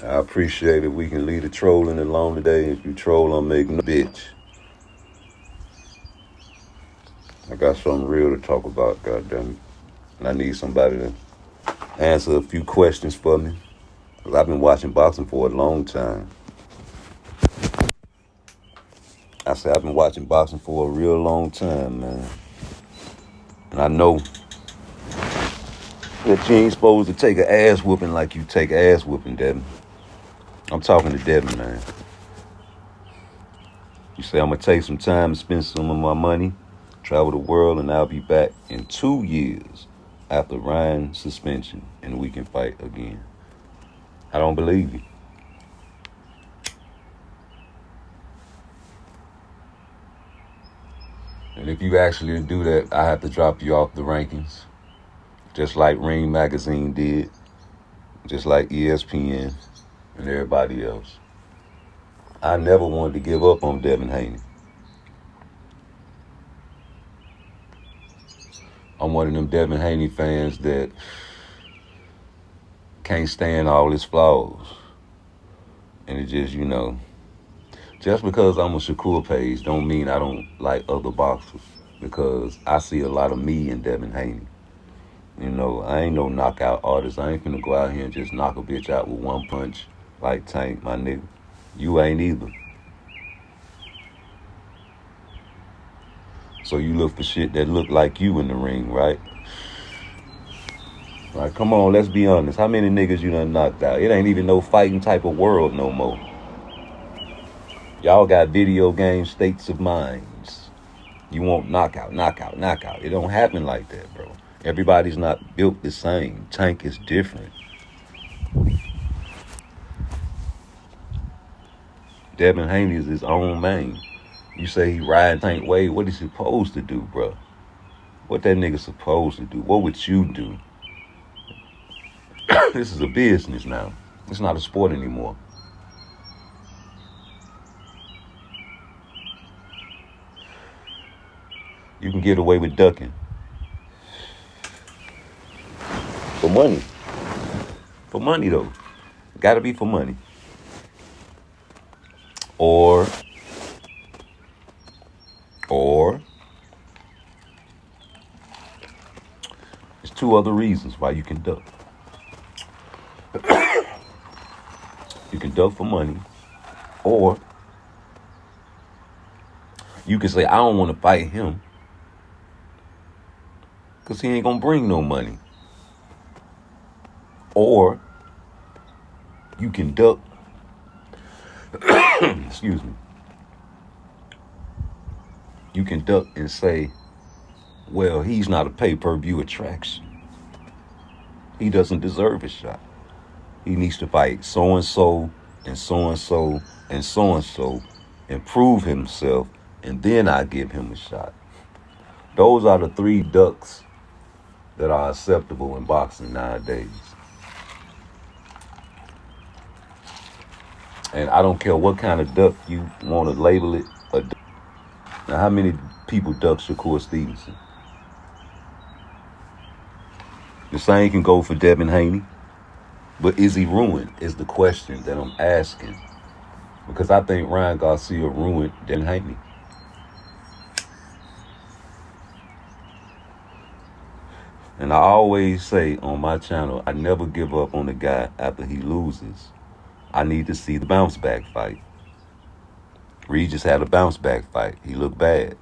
I appreciate it. We can leave the trolling alone today. If you troll, I'm making a bitch. I got something real to talk about, goddamn it. And I need somebody to answer a few questions for me. Because I've been watching boxing for a long time. I said I've been watching boxing for a real long time, man. And I know that you ain't supposed to take an ass whooping like you take ass whooping, Devin. I'm talking to Devin, man. You say I'm going to take some time to spend some of my money, travel the world, and I'll be back in 2 years after Ryan's suspension, and we can fight again. I don't believe you. And if you actually do that, I have to drop you off the rankings, just like Ring Magazine did, just like ESPN and everybody else. I never wanted to give up on Devin Haney. I'm one of them Devin Haney fans that can't stand all his flaws. And it just, just because I'm a Shakur page don't mean I don't like other boxers, because I see a lot of me in Devin Haney. I ain't no knockout artist. I ain't finna go out here and just knock a bitch out with one punch like Tank, my nigga. You ain't either. So you look for shit that look like you in the ring, right? Like, come on, let's be honest. How many niggas you done knocked out? It ain't even no fighting type of world no more. Y'all got video game states of minds. You want knockout, knockout, knockout. It don't happen like that, bro. Everybody's not built the same. Tank is different. Devin Haney is his own man. You say he riding Tank way. What is he supposed to do, bro? What that nigga supposed to do? What would you do? This is a business now. It's not a sport anymore. You can get away with ducking. For money. For money, though. Gotta be for money. Or there's two other reasons why you can duck. You can duck for money, or you can say, I don't want to fight him because he ain't gonna bring no money. Or you can duck, excuse me, you can duck and say, well, he's not a pay-per-view attraction. He doesn't deserve a shot. He needs to fight so-and-so and so-and-so and so-and-so and prove himself, and then I give him a shot. Those are the three ducks that are acceptable in boxing nowadays. And I don't care what kind of duck you want to label it a duck. Now, how many people duck Shakur Stevenson? The same can go for Devin Haney. But is he ruined is the question that I'm asking. Because I think Ryan Garcia ruined Devin Haney. And I always say on my channel, I never give up on the guy after he loses. I need to see the bounce back fight. Reed just had a bounce back fight. He looked bad.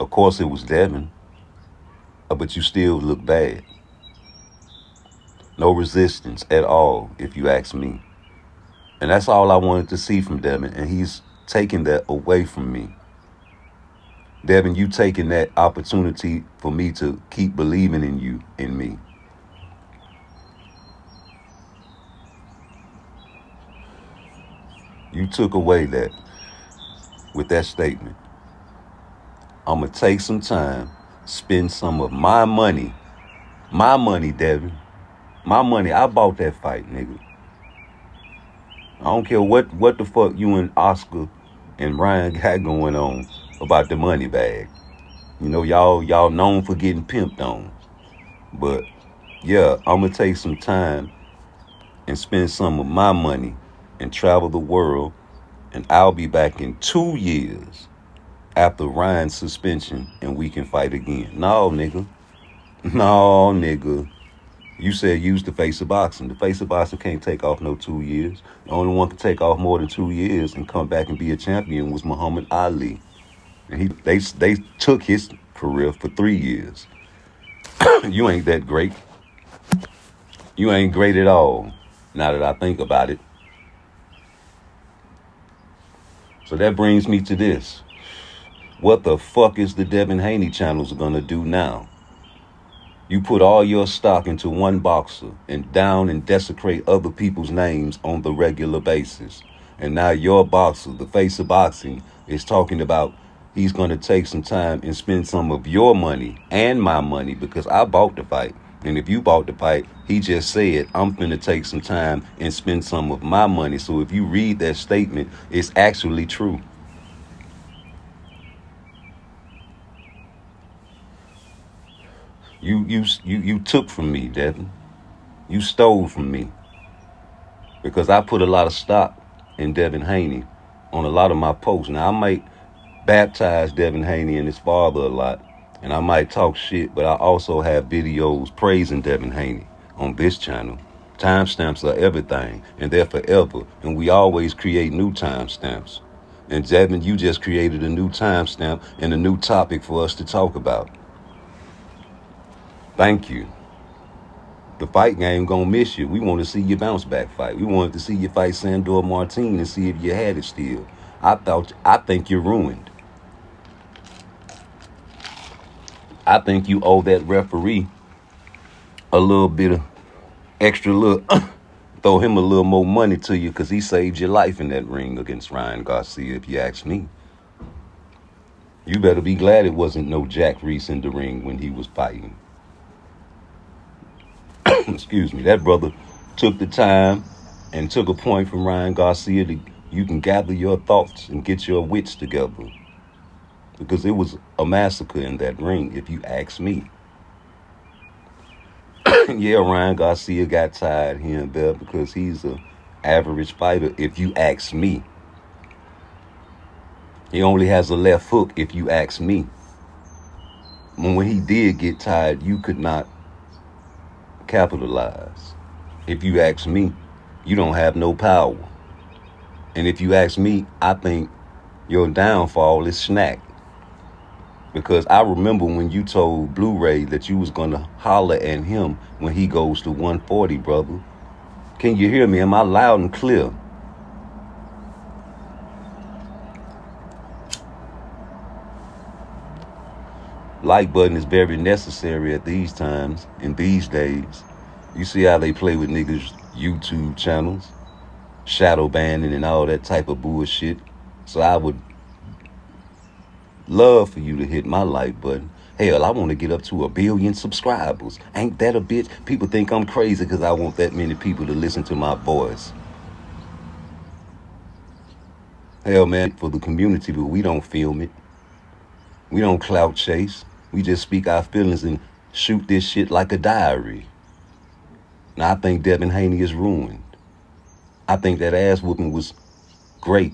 Of course it was Devin, but you still look bad. No resistance at all, if you ask me. And that's all I wanted to see from Devin, and he's taking that away from me. Devin, you taking that opportunity for me to keep believing in you, in me. You took away that with that statement. I'm going to take some time, spend some of my money, Devin. My money, I bought that fight, nigga. I don't care what the fuck you and Oscar and Ryan got going on about the money bag. Y'all known for getting pimped on. But yeah, I'm gonna take some time and spend some of my money and travel the world, and I'll be back in 2 years after Ryan's suspension and we can fight again. No, nigga. No, nigga. You said use the face of boxing. The face of boxing can't take off no 2 years. The only one can take off more than 2 years and come back and be a champion was Muhammad Ali. And they took his career for 3 years. You ain't that great. You ain't great at all, now that I think about it. So that brings me to this. What the fuck is the Devin Haney channels gonna do now? You put all your stock into one boxer and down and desecrate other people's names on the regular basis. And now your boxer, the face of boxing, is talking about he's going to take some time and spend some of your money and my money because I bought the fight. And if you bought the fight, he just said, I'm going to take some time and spend some of my money. So if you read that statement, it's actually true. You took from me, Devin. You stole from me. Because I put a lot of stock in Devin Haney on a lot of my posts. Now, I might baptize Devin Haney and his father a lot, and I might talk shit, but I also have videos praising Devin Haney on this channel. Timestamps are everything, and they're forever, and we always create new timestamps. And Devin, you just created a new timestamp and a new topic for us to talk about. Thank you. The fight game gonna miss you. We want to see your bounce back fight. We wanted to see you fight Sandor Martin and see if you had it still. I think you're ruined. I think you owe that referee a little bit of extra little, throw him a little more money to you because he saved your life in that ring against Ryan Garcia, if you ask me. You better be glad it wasn't no Jack Reese in the ring when he was fighting. Excuse me, that brother took the time and took a point from Ryan Garcia to you can gather your thoughts and get your wits together. Because it was a massacre in that ring, if you ask me. Yeah, Ryan Garcia got tired here and there because he's an average fighter, if you ask me. He only has a left hook, if you ask me. When he did get tired, you could not capitalize. If you ask me, you don't have no power. And if you ask me, I think your downfall is Snack. Because I remember when you told Blu-ray that you was going to holler at him when he goes to 140, brother. Can you hear me? Am I loud and clear? Like button is very necessary at these times, in these days. You see how they play with niggas' YouTube channels, shadow banning and all that type of bullshit. So I would love for you to hit my like button. Hell, I want to get up to 1 billion subscribers. Ain't that a bitch? People think I'm crazy because I want that many people to listen to my voice. Hell, man, for the community, but we don't film it. We don't clout chase. We just speak our feelings and shoot this shit like a diary. Now, I think Devin Haney is ruined. I think that ass whooping was great.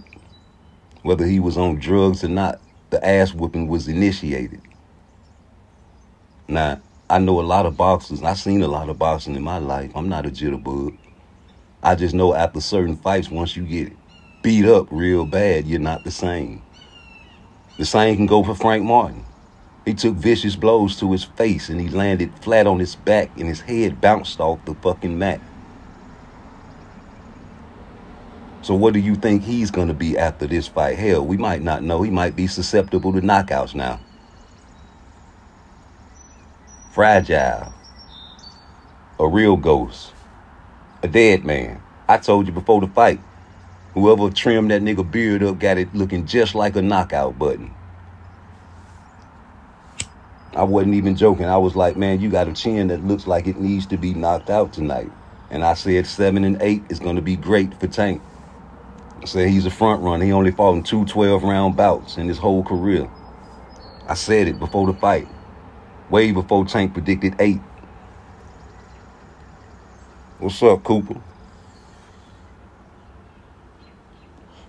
Whether he was on drugs or not, the ass whooping was initiated. Now, I know a lot of boxers. I've seen a lot of boxing in my life. I'm not a jitterbug. I just know after certain fights, once you get beat up real bad, you're not the same. The same can go for Frank Martin. He took vicious blows to his face and he landed flat on his back and his head bounced off the fucking mat. So what do you think he's going to be after this fight? Hell, we might not know. He might be susceptible to knockouts now. Fragile. A real ghost. A dead man. I told you before the fight, whoever trimmed that nigga beard up got it looking just like a knockout button. I wasn't even joking. I was like, man, you got a chin that looks like it needs to be knocked out tonight. And I said 7 and 8 is going to be great for Tank. I said he's a front runner. He only fought in 2 12-round bouts in his whole career. I said it before the fight. Way before Tank predicted 8. What's up, Cooper?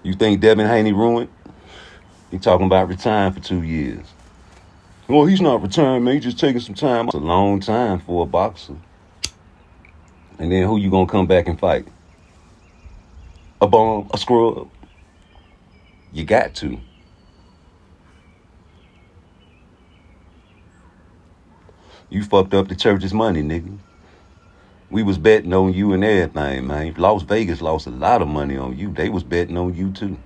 You think Devin Haney ruined? He talking about retiring for 2 years. Well, he's not retiring, man. He's just taking some time. It's a long time for a boxer. And then who you gonna come back and fight? A bum? A scrub? You got to. You fucked up the church's money, nigga. We was betting on you and everything, man. Las Vegas lost a lot of money on you. They was betting on you, too.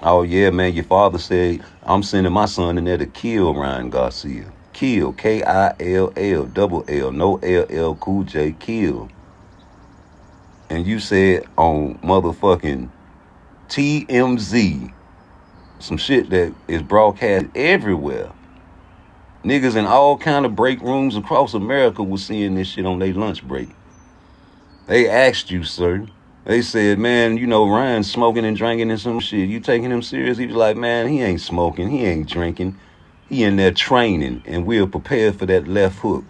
Oh, yeah, man, your father said, I'm sending my son in there to kill Ryan Garcia. Kill, K-I-L-L, double L, no L-L, Cool J, kill. And you said on motherfucking TMZ, some shit that is broadcast everywhere. Niggas in all kind of break rooms across America was seeing this shit on their lunch break. They asked you, sir. They said, man, you know, Ryan's smoking and drinking and some shit. You taking him serious? He was like, man, he ain't smoking. He ain't drinking. He in there training, and we're prepared for that left hook.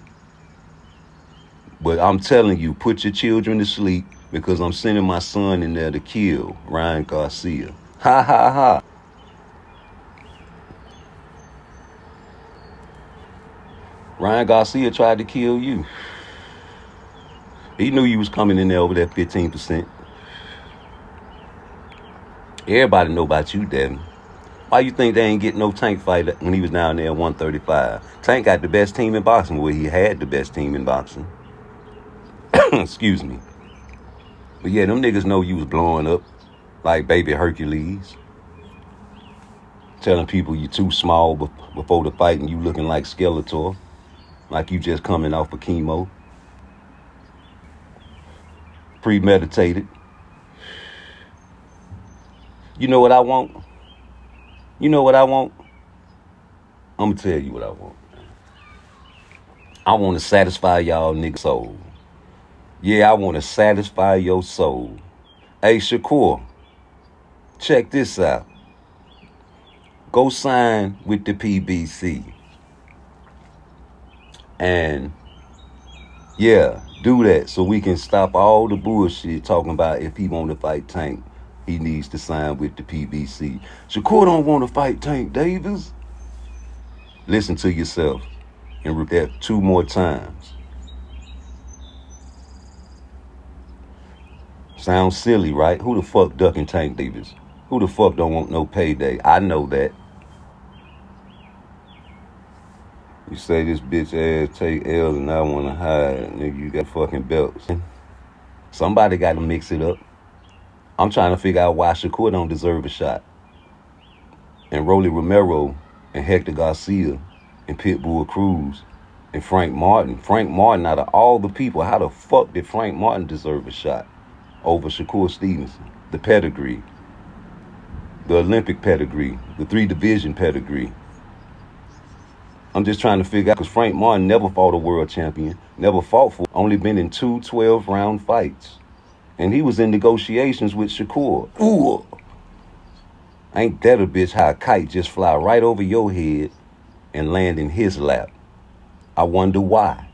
But I'm telling you, put your children to sleep because I'm sending my son in there to kill Ryan Garcia. Ha, ha, ha. Ryan Garcia tried to kill you. He knew you was coming in there over that 15%. Everybody know about you, Devin. Why you think they ain't get no Tank fight when he was down there at 135? Tank got the best team in boxing. Well, he had the best team in boxing. Excuse me. But yeah, them niggas know you was blowing up like baby Hercules. Telling people you too small before the fight and you looking like Skeletor. Like you just coming off of chemo. Premeditated. You know what I want? You know what I want? I'm going to tell you what I want. I want to satisfy y'all niggas' soul. Yeah, I want to satisfy your soul. Hey, Shakur, check this out. Go sign with the PBC. And, yeah, do that so we can stop all the bullshit talking about if he want to fight Tank. He needs to sign with the PBC. Shakur don't want to fight Tank Davis. Listen to yourself and repeat that 2 more times. Sounds silly, right? Who the fuck ducking Tank Davis? Who the fuck don't want no payday? I know that. You say this bitch ass take L's and I want to hide. Nigga, you got fucking belts. Somebody got to mix it up. I'm trying to figure out why Shakur don't deserve a shot. And Rolly Romero and Hector Garcia and Pitbull Cruz and Frank Martin. Frank Martin, out of all the people, how the fuck did Frank Martin deserve a shot over Shakur Stevenson? The pedigree. The Olympic pedigree. The 3-division pedigree. I'm just trying to figure out, because Frank Martin never fought a world champion. Never fought for, only been in 2 12-round fights. And he was in negotiations with Shakur. Ooh. Ain't that a bitch how a kite just fly right over your head and land in his lap? I wonder why.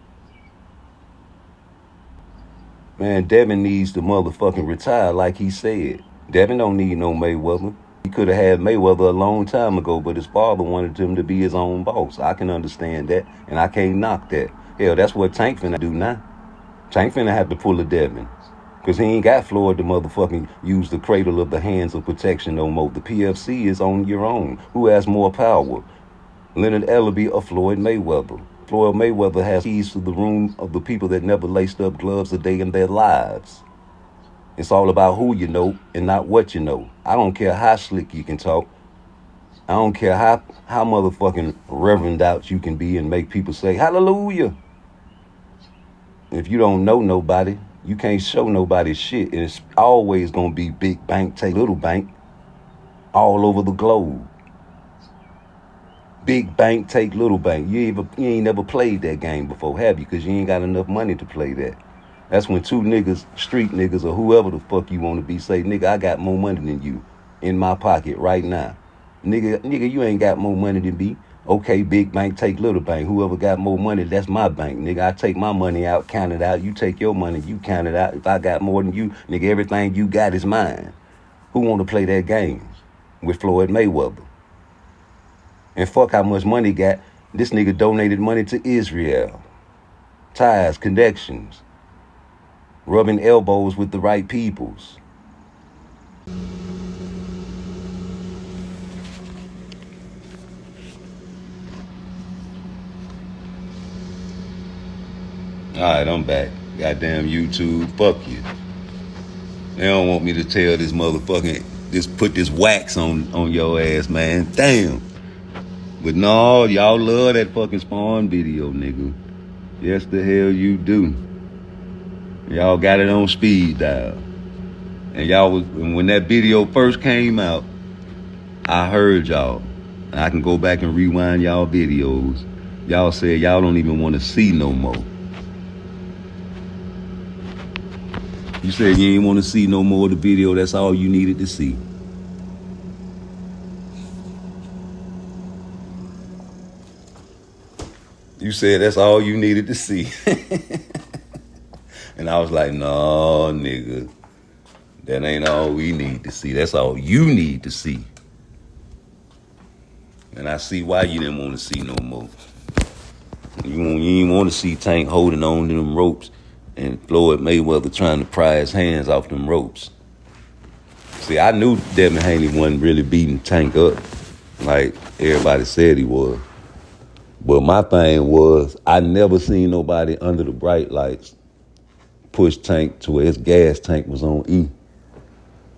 Man, Devin needs to motherfucking retire like he said. Devin don't need no Mayweather. He could have had Mayweather a long time ago, but his father wanted him to be his own boss. I can understand that, and I can't knock that. Hell, that's what Tank finna do now. Tank finna have to pull a Devin. Because he ain't got Floyd to motherfucking use the cradle of the hands of protection no more. The PFC is on your own. Who has more power? Leonard Ellerby or Floyd Mayweather? Floyd Mayweather has keys to the room of the people that never laced up gloves a day in their lives. It's all about who you know and not what you know. I don't care how slick you can talk. I don't care how motherfucking reverend out you can be and make people say, hallelujah. If you don't know nobody, you can't show nobody shit. And it's always going to be big bank, take little bank all over the globe. Big bank, take little bank. You ain't never played that game before, have you? Because you ain't got enough money to play that. That's when 2 niggas, street niggas, or whoever the fuck you want to be, say, nigga, I got more money than you in my pocket right now. Nigga, you ain't got more money than me. Okay, big bank, take little bank. Whoever got more money, that's my bank. Nigga, I take my money out, count it out. You take your money, you count it out. If I got more than you, nigga, everything you got is mine. Who want to play that game with Floyd Mayweather? And fuck how much money he got. This nigga donated money to Israel. Ties, connections. Rubbing elbows with the right peoples. Alright, I'm back. Goddamn YouTube, fuck you. They don't want me to tell this motherfucking, just put this wax on your ass, man. Damn. But no, y'all love that fucking Spawn video, nigga. Yes, the hell you do. Y'all got it on speed dial. And y'all was, when that video first came out, I heard y'all. I can go back and rewind y'all videos. Y'all said y'all don't even want to see no more. You said you ain't want to see no more of the video. That's all you needed to see. You said that's all you needed to see. And I was like, no, nigga. That ain't all we need to see. That's all you need to see. And I see why you didn't want to see no more. You ain't want to see Tank holding on to them ropes and Floyd Mayweather trying to pry his hands off them ropes. See, I knew Devin Haney wasn't really beating Tank up like everybody said he was. But my thing was, I never seen nobody under the bright lights push Tank to where his gas tank was on E.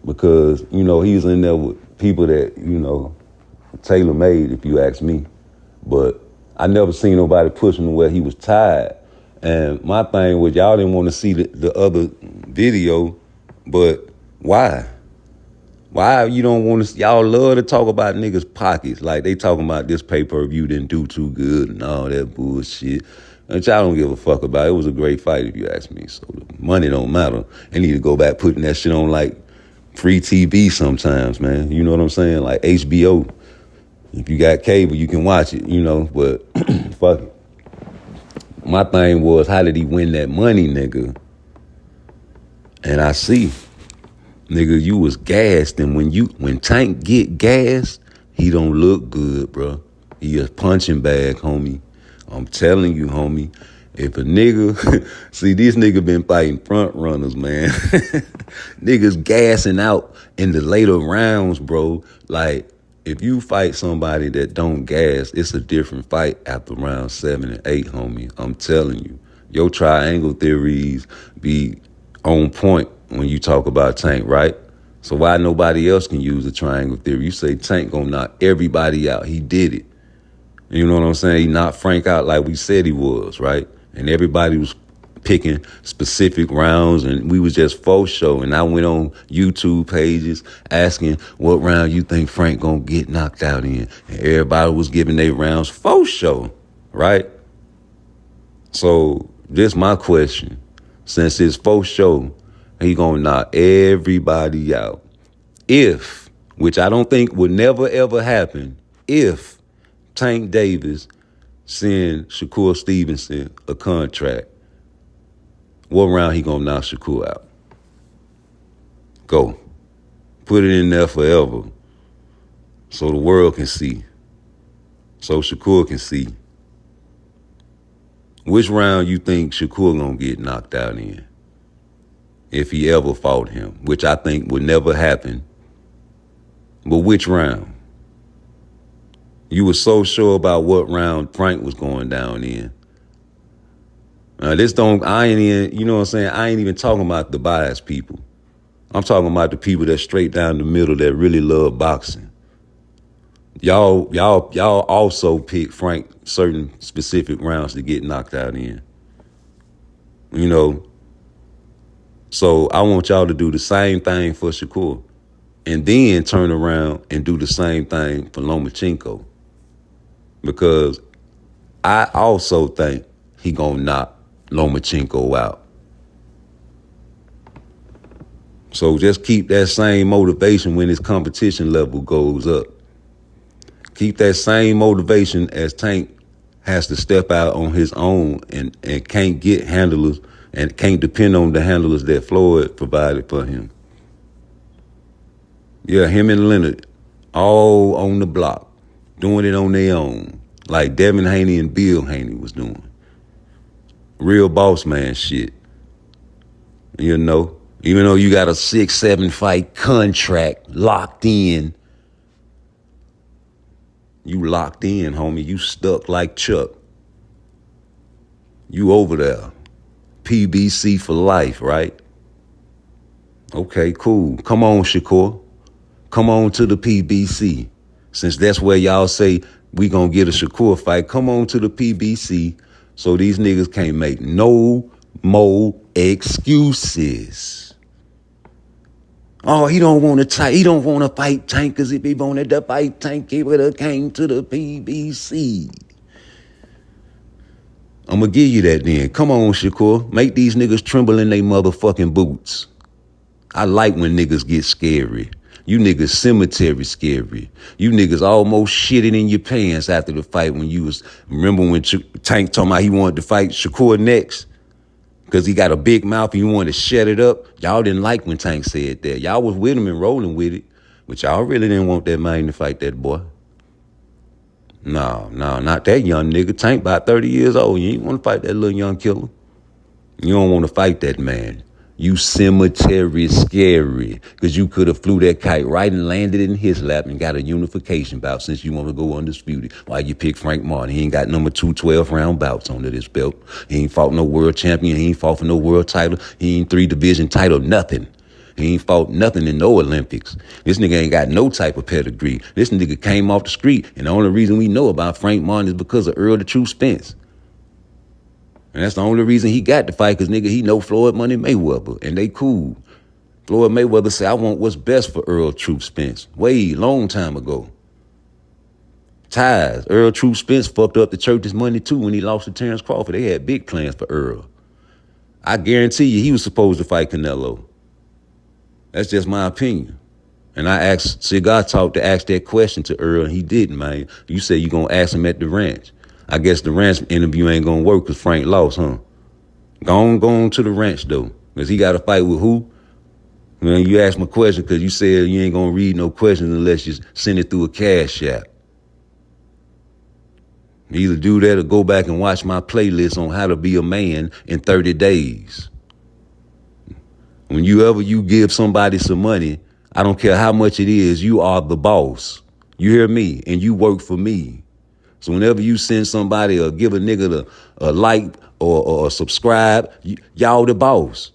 Because, you know, he's in there with people that, you know, tailor-made, if you ask me. But I never seen nobody pushing him where he was tired. And my thing was, y'all didn't want to see the other video, but why? Why you don't want to? Y'all love to talk about niggas' pockets. Like they talking about this pay-per-view didn't do too good and all that bullshit. Which I don't give a fuck about. It was a great fight if you ask me. So the money don't matter. They need to go back putting that shit on like free TV sometimes, man. You know what I'm saying? Like HBO. If you got cable, you can watch it, you know. But fuck it. My thing was, how did he win that money, nigga? And I see. Nigga, you was gassed, and when Tank get gassed, he don't look good, bro. He a punching bag, homie. I'm telling you, homie. If a nigga, see, these niggas been fighting front runners, man. Niggas gassing out in the later rounds, bro. Like, if you fight somebody that don't gas, it's a different fight after round 7 and 8, homie. I'm telling you. Your triangle theories be on point when you talk about Tank, right? So why nobody else can use the triangle theory? You say Tank gonna knock everybody out. He did it. You know what I'm saying? He knocked Frank out like we said he was, right? And everybody was picking specific rounds, and we was just faux show. And I went on YouTube pages asking what round you think Frank gonna get knocked out in. And everybody was giving their rounds faux show, right? So this my question. Since it's faux show, he gonna knock everybody out. If, which I don't think would never ever happen, if Tank Davis send Shakur Stevenson a contract, what round he gonna knock Shakur out? Go. Put it in there forever so the world can see. So Shakur can see. Which round you think Shakur gonna get knocked out in? If he ever fought him, which I think would never happen. But which round? You were so sure about what round Frank was going down in. I ain't even, you know what I'm saying? I ain't even talking about the biased people. I'm talking about the people that's straight down the middle that really love boxing. Y'all also pick Frank certain specific rounds to get knocked out in. You know, so I want y'all to do the same thing for Shakur and then turn around and do the same thing for Lomachenko. Because I also think he gonna knock Lomachenko out. So just keep that same motivation when his competition level goes up. Keep that same motivation as Tank has to step out on his own and can't get handlers and can't depend on the handlers that Floyd provided for him. Yeah, him and Leonard, all on the block, doing it on their own, like Devin Haney and Bill Haney was doing. Real boss man shit. You know, even though you got a 6-7 fight contract locked in, you locked in, homie. You stuck like Chuck. You over there. PBC for life, right? Okay, cool. Come on, Shakur. Come on to the PBC. Since that's where y'all say we gonna get a Shakur fight, come on to the PBC so these niggas can't make no more excuses. Oh, he don't want to fight Tank, because if he wanted to fight Tank, he would have came to the PBC. I'm gonna give you that then. Come on, Shakur. Make these niggas tremble in their motherfucking boots. I like when niggas get scary. You niggas cemetery scary. You niggas almost shitting in your pants after the fight when you was, remember when Tank talking about he wanted to fight Shakur next? Because he got a big mouth and you wanted to shut it up. Y'all didn't like when Tank said that. Y'all was with him and rolling with it. But y'all really didn't want that man to fight that boy. No, not that young nigga. Tank about 30 years old. You ain't want to fight that little young killer. You don't want to fight that man. You cemetery scary, because you could have flew that kite right and landed in his lap and got a unification bout since you want to go undisputed. Why you pick Frank Martin? He ain't got number 2 12-round bouts under this belt. He ain't fought no world champion. He ain't fought for no world title. He ain't 3 division title, nothing. He ain't fought nothing in no Olympics. This nigga ain't got no type of pedigree. This nigga came off the street, and the only reason we know about Frank Martin is because of Earl the True Spence. And that's the only reason he got the fight, because nigga, he know Floyd Money Mayweather, and they cool. Floyd Mayweather said, I want what's best for Earl Troop Spence. Way long time ago. Ties. Earl Troop Spence fucked up the church's money too when he lost to Terrence Crawford. They had big plans for Earl. I guarantee you he was supposed to fight Canelo. That's just my opinion. And I asked Cigar Talk to ask that question to Earl, and he didn't, man. You said you gonna ask him at the ranch. I guess the ranch interview ain't gonna work because Frank lost, huh? Go on to the ranch, though. Because he got to fight with who? Man, you asked my question because you said you ain't gonna read no questions unless you send it through a cash app. Either do that or go back and watch my playlist on how to be a man in 30 days. When you give somebody some money, I don't care how much it is, you are the boss. You hear me? And you work for me. So whenever you send somebody or give a nigga a like or subscribe, y'all the boss.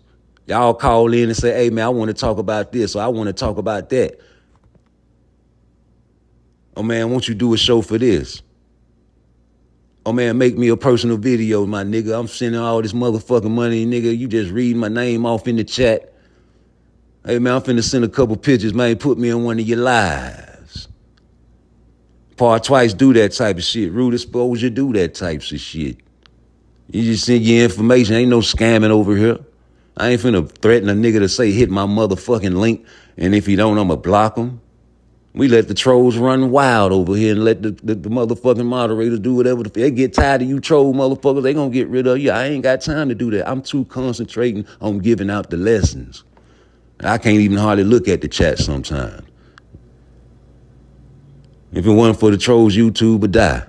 Y'all call in and say, hey, man, I want to talk about this or I want to talk about that. Oh, man, won't you do a show for this? Oh, man, make me a personal video, my nigga. I'm sending all this motherfucking money, nigga. You just read my name off in the chat. Hey, man, I'm finna send a couple pictures, man. Put me in one of your lives. PARTTWICE do that type of shit. Rude Exposure do that types of shit. You just send your information. Ain't no scamming over here. I ain't finna threaten a nigga to say hit my motherfucking link, and if he don't, I'ma block him. We let the trolls run wild over here and let the motherfucking moderators do whatever. If they get tired of you troll motherfuckers, they gonna get rid of you. I ain't got time to do that. I'm too concentrating on giving out the lessons. I can't even hardly look at the chat sometimes. If it wasn't for the trolls, YouTube would die.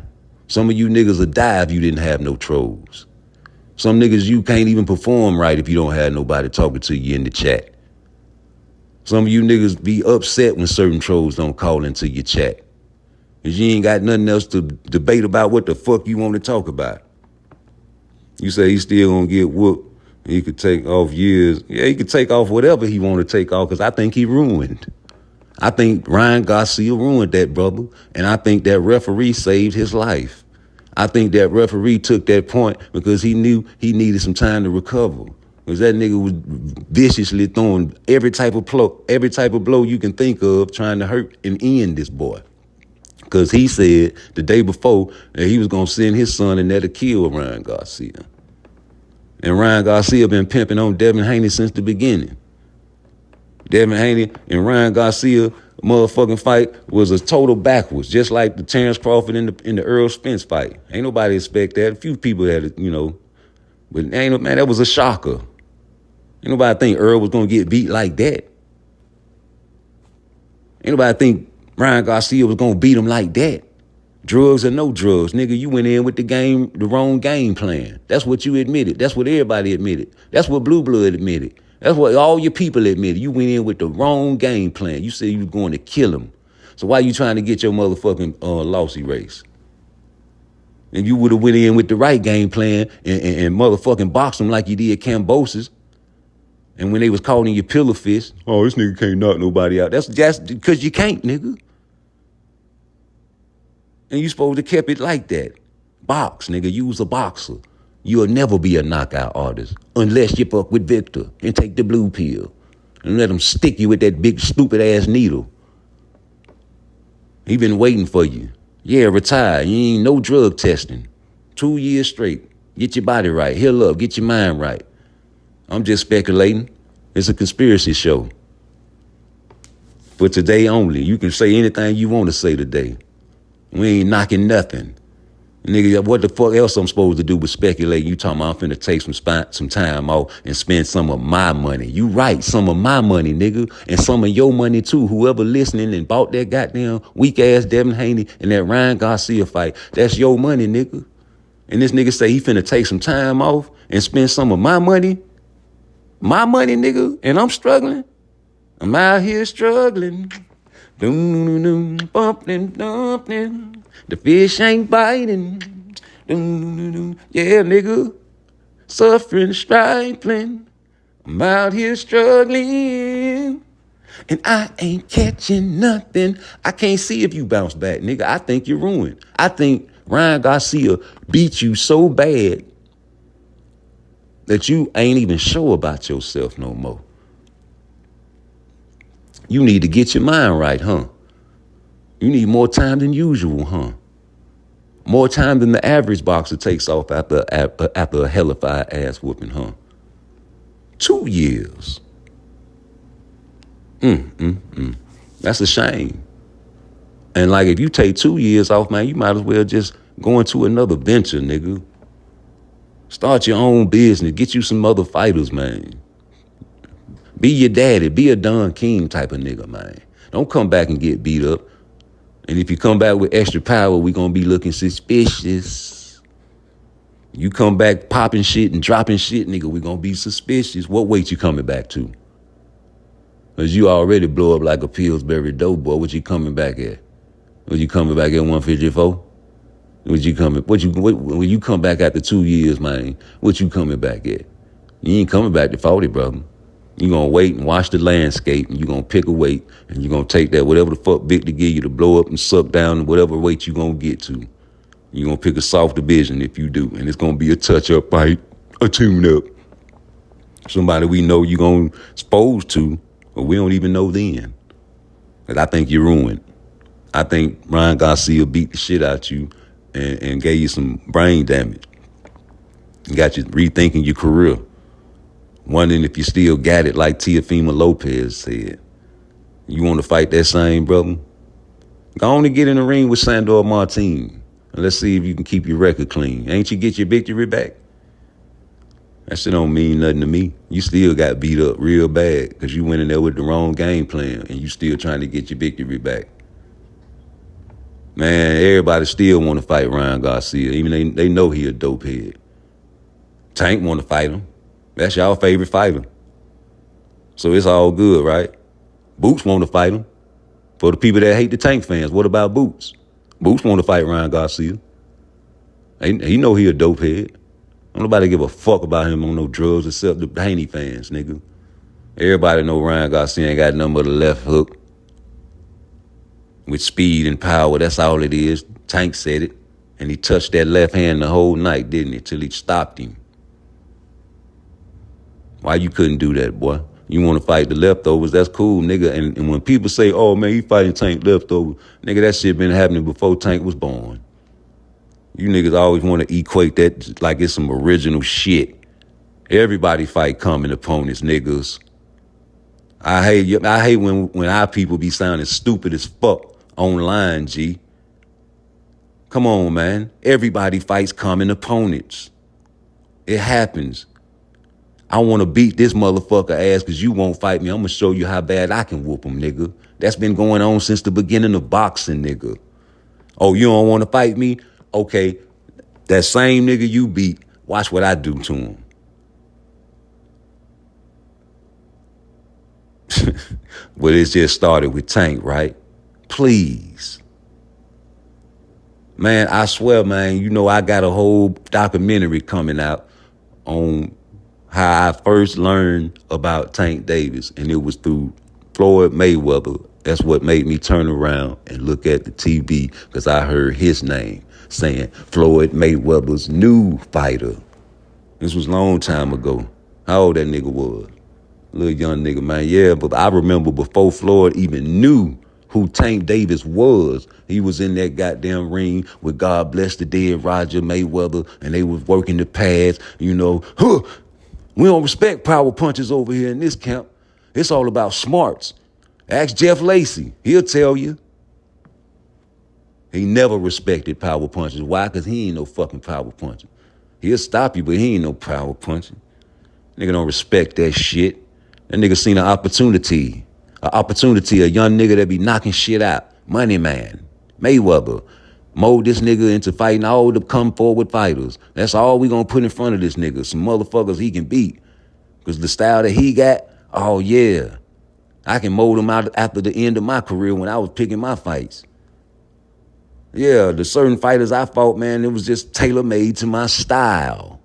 Some of you niggas would die if you didn't have no trolls. Some niggas, you can't even perform right if you don't have nobody talking to you in the chat. Some of you niggas be upset when certain trolls don't call into your chat. Because you ain't got nothing else to debate about what the fuck you want to talk about. You say he's still gonna get whooped. He could take off years. Yeah, he could take off whatever he want to take off, because I think he ruined. I think Ryan Garcia ruined that brother, and I think that referee saved his life. I think that referee took that point because he knew he needed some time to recover. Because that nigga was viciously throwing every type of blow you can think of, trying to hurt and end this boy. Because he said the day before that he was going to send his son in there to kill Ryan Garcia. And Ryan Garcia been pimping on Devin Haney since the beginning. Devin Haney and Ryan Garcia motherfucking fight was a total backwards, just like the Terrence Crawford in the Earl Spence fight. Ain't nobody expect that. A few people had it, but man, that was a shocker. Ain't nobody think Earl was gonna get beat like that. Ain't nobody think Ryan Garcia was gonna beat him like that. Drugs or no drugs, nigga, you went in with the wrong game plan. That's what you admitted. That's what everybody admitted. That's what Blue Blood admitted. That's what all your people admitted. You went in with the wrong game plan. You said you were going to kill him. So why you trying to get your motherfucking loss erased? And you would have went in with the right game plan and motherfucking boxed him like you did Cambosis. And when they was calling you pillar fist, oh, this nigga can't knock nobody out. That's because you can't, nigga. And you supposed to kept it like that. Box, nigga. You was a boxer. You'll never be a knockout artist unless you fuck with Victor and take the blue pill and let him stick you with that big stupid ass needle. He been waiting for you. Yeah, retire. You ain't no drug testing. 2 years straight. Get your body right. Heal up. Get your mind right. I'm just speculating. It's a conspiracy show. For today only. You can say anything you want to say today. We ain't knocking nothing. Nigga, what the fuck else I'm supposed to do but speculate? You talking about I'm finna take some time off and spend some of my money. You right, some of my money, nigga. And some of your money too. Whoever listening and bought that goddamn weak ass Devin Haney and that Ryan Garcia fight, that's your money, nigga. And this nigga say he finna take some time off and spend some of my money. My money, nigga. And I'm struggling. I'm out here struggling. Bumping, dumping. The fish ain't biting. Yeah, nigga. Suffering, stripling. I'm out here struggling. And I ain't catching nothing. I can't see if you bounce back, nigga. I think you're ruined. I think Ryan Garcia beat you so bad that you ain't even sure about yourself no more. You need to get your mind right, huh? You need more time than usual, huh? More time than the average boxer takes off after a hellified ass whooping, huh? 2 years. That's a shame. And like if you take 2 years off, man, you might as well just go into another venture, nigga. Start your own business. Get you some other fighters, man. Be your daddy. Be a Don King type of nigga, man. Don't come back and get beat up. And if you come back with extra power, we gonna be looking suspicious. You come back popping shit and dropping shit, nigga, we gonna be suspicious. What weight you coming back to? Cause you already blow up like a Pillsbury dope boy. What you coming back at? Was you coming back at 154? When you come back after 2 years, man, what you coming back at? You ain't coming back to 40, brother. You gonna wait and watch the landscape, and you gonna pick a weight, and you gonna take that whatever the fuck Victor give you to blow up and suck down whatever weight you gonna get to. You gonna pick a soft division if you do, and it's gonna be a touch-up fight, a tune-up. Somebody we know you gonna expose to, but we don't even know then. Cause I think you're ruined. I think Ryan Garcia beat the shit out you and gave you some brain damage. Got you rethinking your career. Wondering if you still got it like Teofimo Lopez said. You want to fight that same brother? Go on and get in the ring with Sandor Martin. And let's see if you can keep your record clean. Ain't you get your victory back? That shit don't mean nothing to me. You still got beat up real bad because you went in there with the wrong game plan and you still trying to get your victory back. Man, everybody still want to fight Ryan Garcia. Even they know he a dope head. Tank want to fight him. That's y'all favorite fighter. So it's all good, right? Boots want to fight him. For the people that hate the Tank fans, what about Boots? Boots want to fight Ryan Garcia. He know he a dope head. Don't nobody give a fuck about him on no drugs except the Haney fans, nigga. Everybody know Ryan Garcia ain't got nothing but a left hook. With speed and power, that's all it is. Tank said it. And he touched that left hand the whole night, didn't he? Till he stopped him. Why you couldn't do that, boy? You want to fight the leftovers, that's cool, nigga. And when people say, oh, man, he fighting Tank leftovers, nigga, that shit been happening before Tank was born. You niggas always want to equate that like it's some original shit. Everybody fight common opponents, niggas. I hate when our people be sounding stupid as fuck online, G. Come on, man. Everybody fights common opponents. It happens. I want to beat this motherfucker ass because you won't fight me. I'm going to show you how bad I can whoop him, nigga. That's been going on since the beginning of boxing, nigga. Oh, you don't want to fight me? Okay, that same nigga you beat, watch what I do to him. But it just started with Tank, right? Please. Man, I swear, man, you know I got a whole documentary coming out on how I first learned about Tank Davis, and it was through Floyd Mayweather. That's what made me turn around and look at the TV, because I heard his name saying Floyd Mayweather's new fighter. This was a long time ago. How old that nigga was? Little young nigga, man. Yeah, but I remember before Floyd even knew who Tank Davis was, he was in that goddamn ring with God Bless the Dead Roger Mayweather, and they was working the pads, you know. We don't respect power punches over here in this camp. It's all about smarts. Ask Jeff Lacey. He'll tell you. He never respected power punches. Why? Because he ain't no fucking power puncher. He'll stop you, but he ain't no power puncher. Nigga don't respect that shit. That nigga seen an opportunity. A young nigga that be knocking shit out. Money man. Mayweather. Mold this nigga into fighting all the come forward fighters. That's all we gonna put in front of this nigga. Some motherfuckers he can beat. Because the style that he got, oh yeah. I can mold him out after the end of my career when I was picking my fights. Yeah, the certain fighters I fought, man, it was just tailor-made to my style.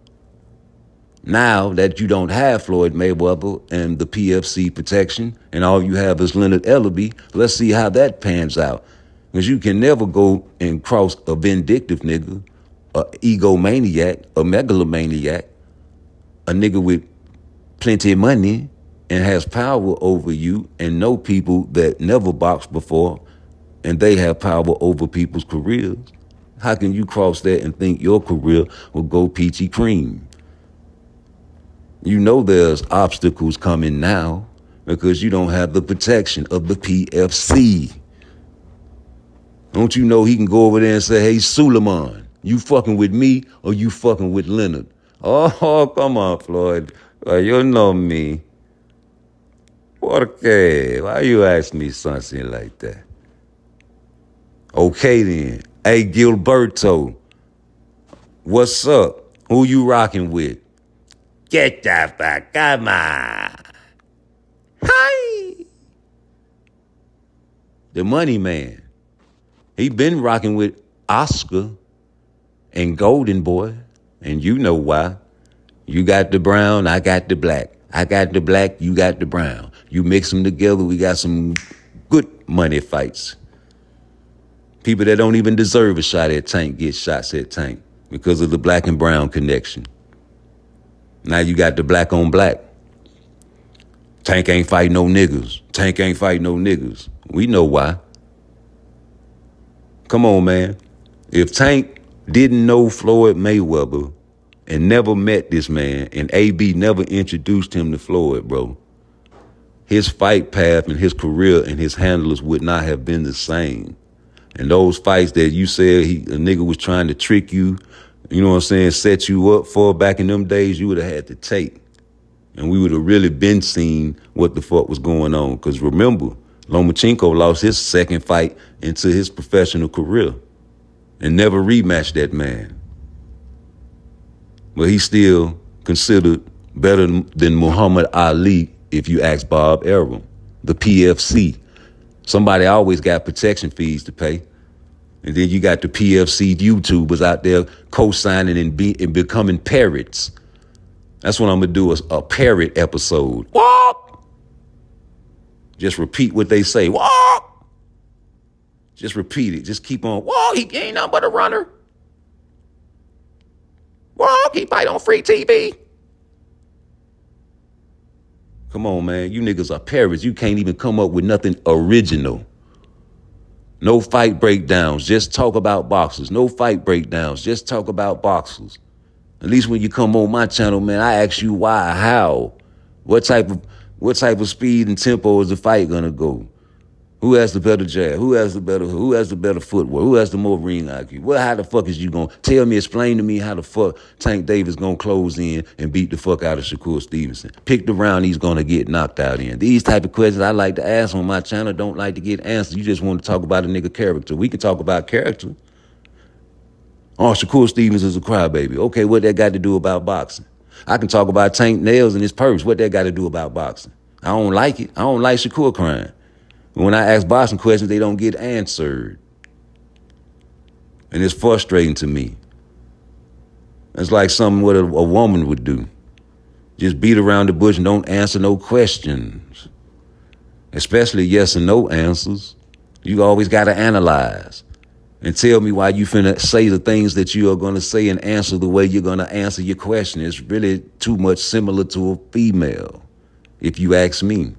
Now that you don't have Floyd Mayweather and the PFC protection, and all you have is Leonard Ellerbe, let's see how that pans out. Because you can never go and cross a vindictive nigga, a egomaniac, a megalomaniac, a nigga with plenty of money and has power over you, and know people that never boxed before, and they have power over people's careers. How can you cross that and think your career will go peachy cream? You know there's obstacles coming now because you don't have the protection of the PFC. Don't you know he can go over there and say, hey, Suleiman, you fucking with me or you fucking with Leonard? Oh, come on, Floyd. You know me. Okay, why you ask me something like that? Okay then. Hey, Gilberto, what's up? Who you rocking with? Get the fuck, come on. Hi. The money man. He been rocking with Oscar and Golden Boy, and you know why. You got the brown, I got the black. I got the black, you got the brown. You mix them together, we got some good money fights. People that don't even deserve a shot at Tank get shots at Tank because of the black and brown connection. Now you got the black on black. Tank ain't fighting no niggas. Tank ain't fighting no niggas. We know why. Come on, man. If Tank didn't know Floyd Mayweather and never met this man, and AB never introduced him to Floyd, bro, his fight path and his career and his handlers would not have been the same. And those fights that you said a nigga was trying to trick you, you know what I'm saying, set you up for back in them days, you would have had to take. And we would have really been seeing what the fuck was going on. Because remember, Lomachenko lost his second fight into his professional career and never rematched that man. But he's still considered better than Muhammad Ali if you ask Bob Arum, the PFC. Somebody always got protection fees to pay. And then you got the PFC YouTubers out there co-signing and becoming parrots. That's what I'm going to do, a parrot episode. Walk! Just repeat what they say. Walk! Just repeat it. Just keep on. Walk! He ain't nothing but a runner. Walk! He fight on free TV. Come on, man. You niggas are parrots. You can't even come up with nothing original. No fight breakdowns. Just talk about boxers. No fight breakdowns. Just talk about boxers. At least when you come on my channel, man, I ask you why, how, what type of speed and tempo is the fight gonna go? Who has the better jab? Who has the better footwork? Who has the more ring IQ? Well, how the fuck is you gonna tell me, explain to me how the fuck Tank Davis gonna close in and beat the fuck out of Shakur Stevenson? Pick the round he's gonna get knocked out in. These type of questions I like to ask on my channel, don't like to get answered. You just want to talk about a nigga character. We can talk about character. Oh, Shakur Stevens is a crybaby. Okay, what that got to do about boxing? I can talk about Tank nails in his purse. What that got to do about boxing? I don't like it. I don't like Shakur crying. When I ask boxing questions, they don't get answered. And it's frustrating to me. It's like something what a woman would do. Just beat around the bush and don't answer no questions. Especially yes and no answers. You always got to analyze. And tell me why you finna say the things that you are going to say and answer the way you're going to answer your question. It's really too much similar to a female, if you ask me.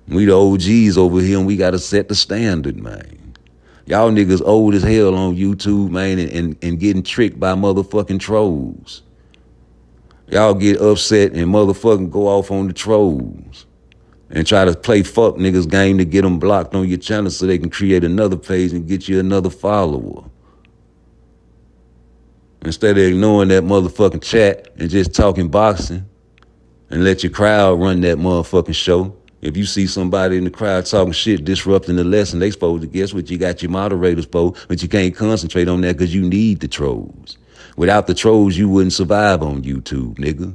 We the OGs over here, and we got to set the standard, man. Y'all niggas old as hell on YouTube, man, and getting tricked by motherfucking trolls. Y'all get upset and motherfucking go off on the trolls and try to play fuck niggas game to get them blocked on your channel so they can create another page and get you another follower. Instead of ignoring that motherfucking chat and just talking boxing and let your crowd run that motherfucking show. If you see somebody in the crowd talking shit, disrupting the lesson, they supposed to guess what you got your moderators for, but you can't concentrate on that because you need the trolls. Without the trolls, you wouldn't survive on YouTube, nigga.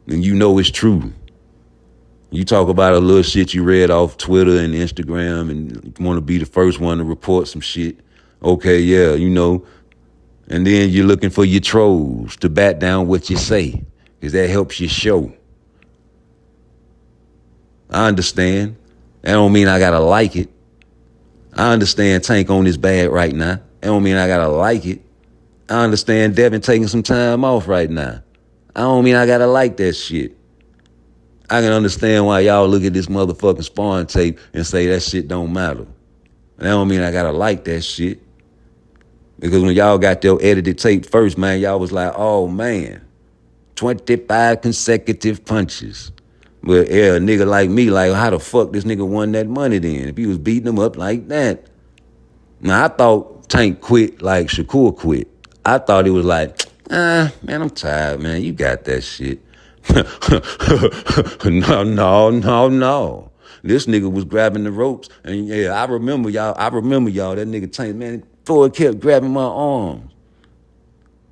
And you know it's true. You talk about a little shit you read off Twitter and Instagram and want to be the first one to report some shit. Okay, yeah, you know. And then you're looking for your trolls to bat down what you say because that helps your show. I understand. That don't mean I gotta like it. I understand Tank on his bag right now. That don't mean I gotta like it. I understand Devin taking some time off right now. I don't mean I gotta like that shit. I can understand why y'all look at this motherfucking sparring tape and say that shit don't matter. That don't mean I gotta like that shit. Because when y'all got their edited tape first, man, y'all was like, oh man, 25 consecutive punches. But yeah, a nigga like me, like, how the fuck this nigga won that money then? If he was beating him up like that. Now, I thought Tank quit like Shakur quit. I thought it was like, man, I'm tired, man. You got that shit. No. This nigga was grabbing the ropes. And yeah, I remember y'all, that nigga Tank, man, Floyd kept grabbing my arms.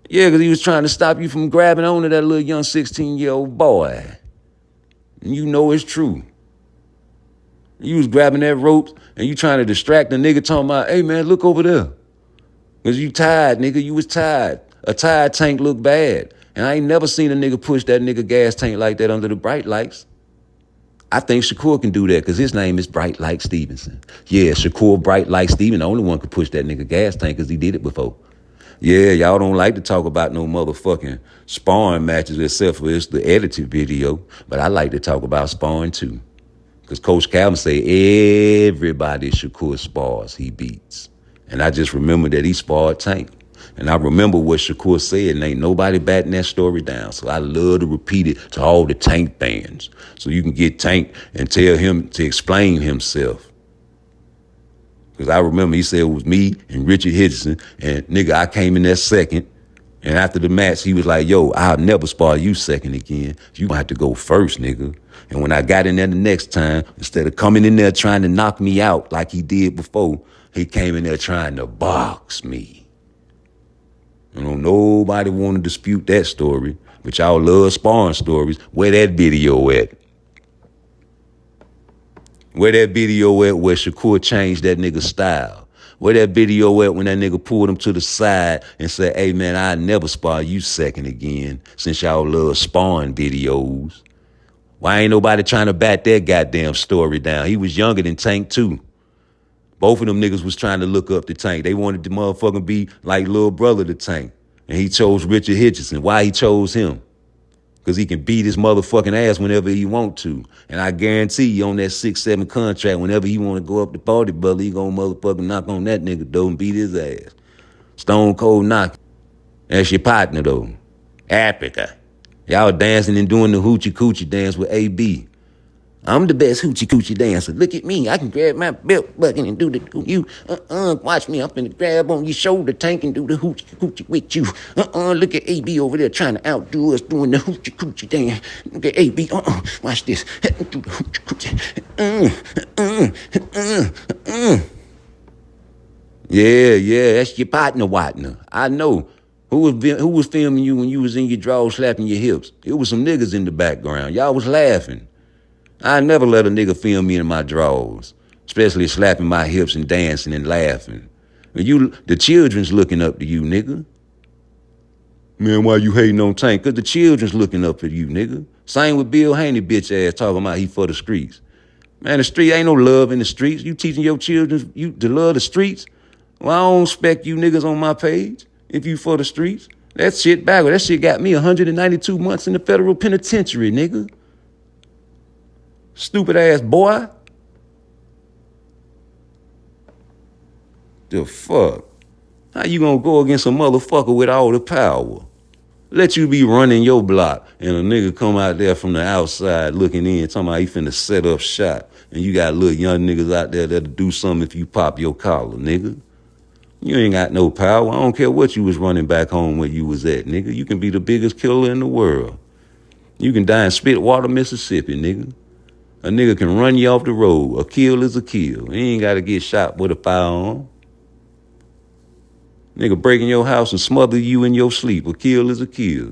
Yeah, because he was trying to stop you from grabbing onto that little young 16-year-old boy. And you know it's true. You was grabbing that rope and you trying to distract the nigga talking about, hey, man, look over there. Because you tired, nigga. You was tired. A tired Tank look bad. And I ain't never seen a nigga push that nigga gas tank like that under the bright lights. I think Shakur can do that because his name is Bright Light Stevenson. Yeah, Shakur Bright Light Stevenson, the only one could push that nigga gas tank because he did it before. Yeah, y'all don't like to talk about no motherfucking sparring matches except for it's the edited video. But I like to talk about sparring too. Because Coach Calvin say everybody Shakur spars, he beats. And I just remember that he sparred Tank. And I remember what Shakur said, and ain't nobody batting that story down. So I love to repeat it to all the Tank fans. So you can get Tank and tell him to explain himself. Because I remember he said it was me and Richard Hitchison, and nigga, I came in there second. And after the match, he was like, yo, I'll never spar you second again. You gonna have to go first, nigga. And when I got in there the next time, instead of coming in there trying to knock me out like he did before, he came in there trying to box me. You know, nobody want to dispute that story, but y'all love sparring stories. Where that video at? Where that video at where Shakur changed that nigga's style? Where that video at when that nigga pulled him to the side and said, hey, man, I'll never spar you second again since y'all love sparring videos? Why ain't nobody trying to bat that goddamn story down? He was younger than Tank, too. Both of them niggas was trying to look up to Tank. They wanted to motherfucking be like little brother to Tank. And he chose Richard Hitchison. Why he chose him? Because he can beat his motherfucking ass whenever he want to. And I guarantee you on that 6-7 contract, whenever he want to go up to party, brother, he gonna motherfucking knock on that nigga, though, and beat his ass. Stone cold knock. That's your partner, though. Africa. Y'all dancing and doing the hoochie coochie dance with AB. I'm the best hoochie coochie dancer. Look at me. I can grab my belt bucket and do the you. Watch me. I'm finna grab on your shoulder tank and do the hoochie coochie with you. Look at AB over there trying to outdo us doing the hoochie coochie dance. Look at AB. Watch this. Do the hoochie coochie. Yeah, that's your partner. I know. Who was filming you when you was in your drawers slapping your hips? It was some niggas in the background. Y'all was laughing. I never let a nigga film me in my drawers, especially slapping my hips and dancing and laughing. The children's looking up to you, nigga. Man, why you hating on Tank? Because the children's looking up at you, nigga. Same with Bill Haney, bitch ass, talking about he for the streets. Man, the street ain't no love in the streets. You teaching your children to love the streets? Well, I don't expect you niggas on my page if you for the streets. That shit backward. That shit got me 192 months in the federal penitentiary, nigga. Stupid ass boy. The fuck? How you gonna go against a motherfucker with all the power? Let you be running your block and a nigga come out there from the outside looking in, talking about he finna set up shop, and you got little young niggas out there that'll do something if you pop your collar, nigga. You ain't got no power. I don't care what you was running back home where you was at, nigga. You can be the biggest killer in the world. You can die in Spitwater, Mississippi, nigga. A nigga can run you off the road. A kill is a kill. He ain't got to get shot with a firearm. Nigga break in your house and smother you in your sleep. A kill is a kill.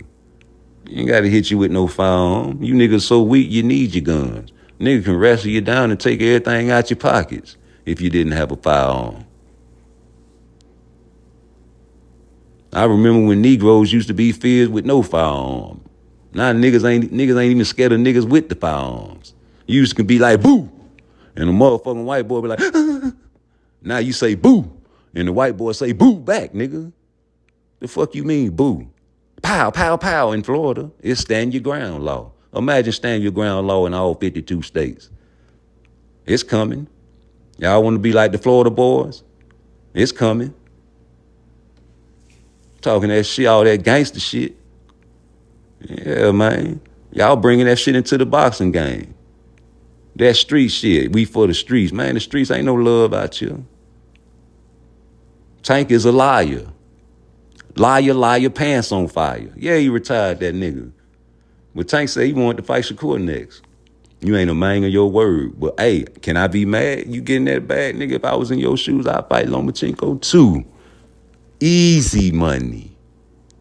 You ain't got to hit you with no firearm. You niggas so weak you need your guns. Nigga can wrestle you down and take everything out your pockets if you didn't have a firearm. I remember when Negroes used to be feared with no firearm. Now niggas ain't even scared of niggas with the firearms. You used to be like, boo. And the motherfucking white boy be like, Now you say boo. And the white boy say boo back, nigga. The fuck you mean boo? Pow, pow, pow in Florida. It's stand your ground law. Imagine stand your ground law in all 52 states. It's coming. Y'all want to be like the Florida boys? It's coming. Talking that shit, all that gangster shit. Yeah, man. Y'all bringing that shit into the boxing game. That street shit, we for the streets. Man, the streets ain't no love out here. Tank is a liar. Liar, pants on fire. Yeah, he retired that nigga. But Tank said he wanted to fight Shakur next. You ain't a man of your word. But hey, can I be mad? You getting that bag, nigga? If I was in your shoes, I'd fight Lomachenko too. Easy money.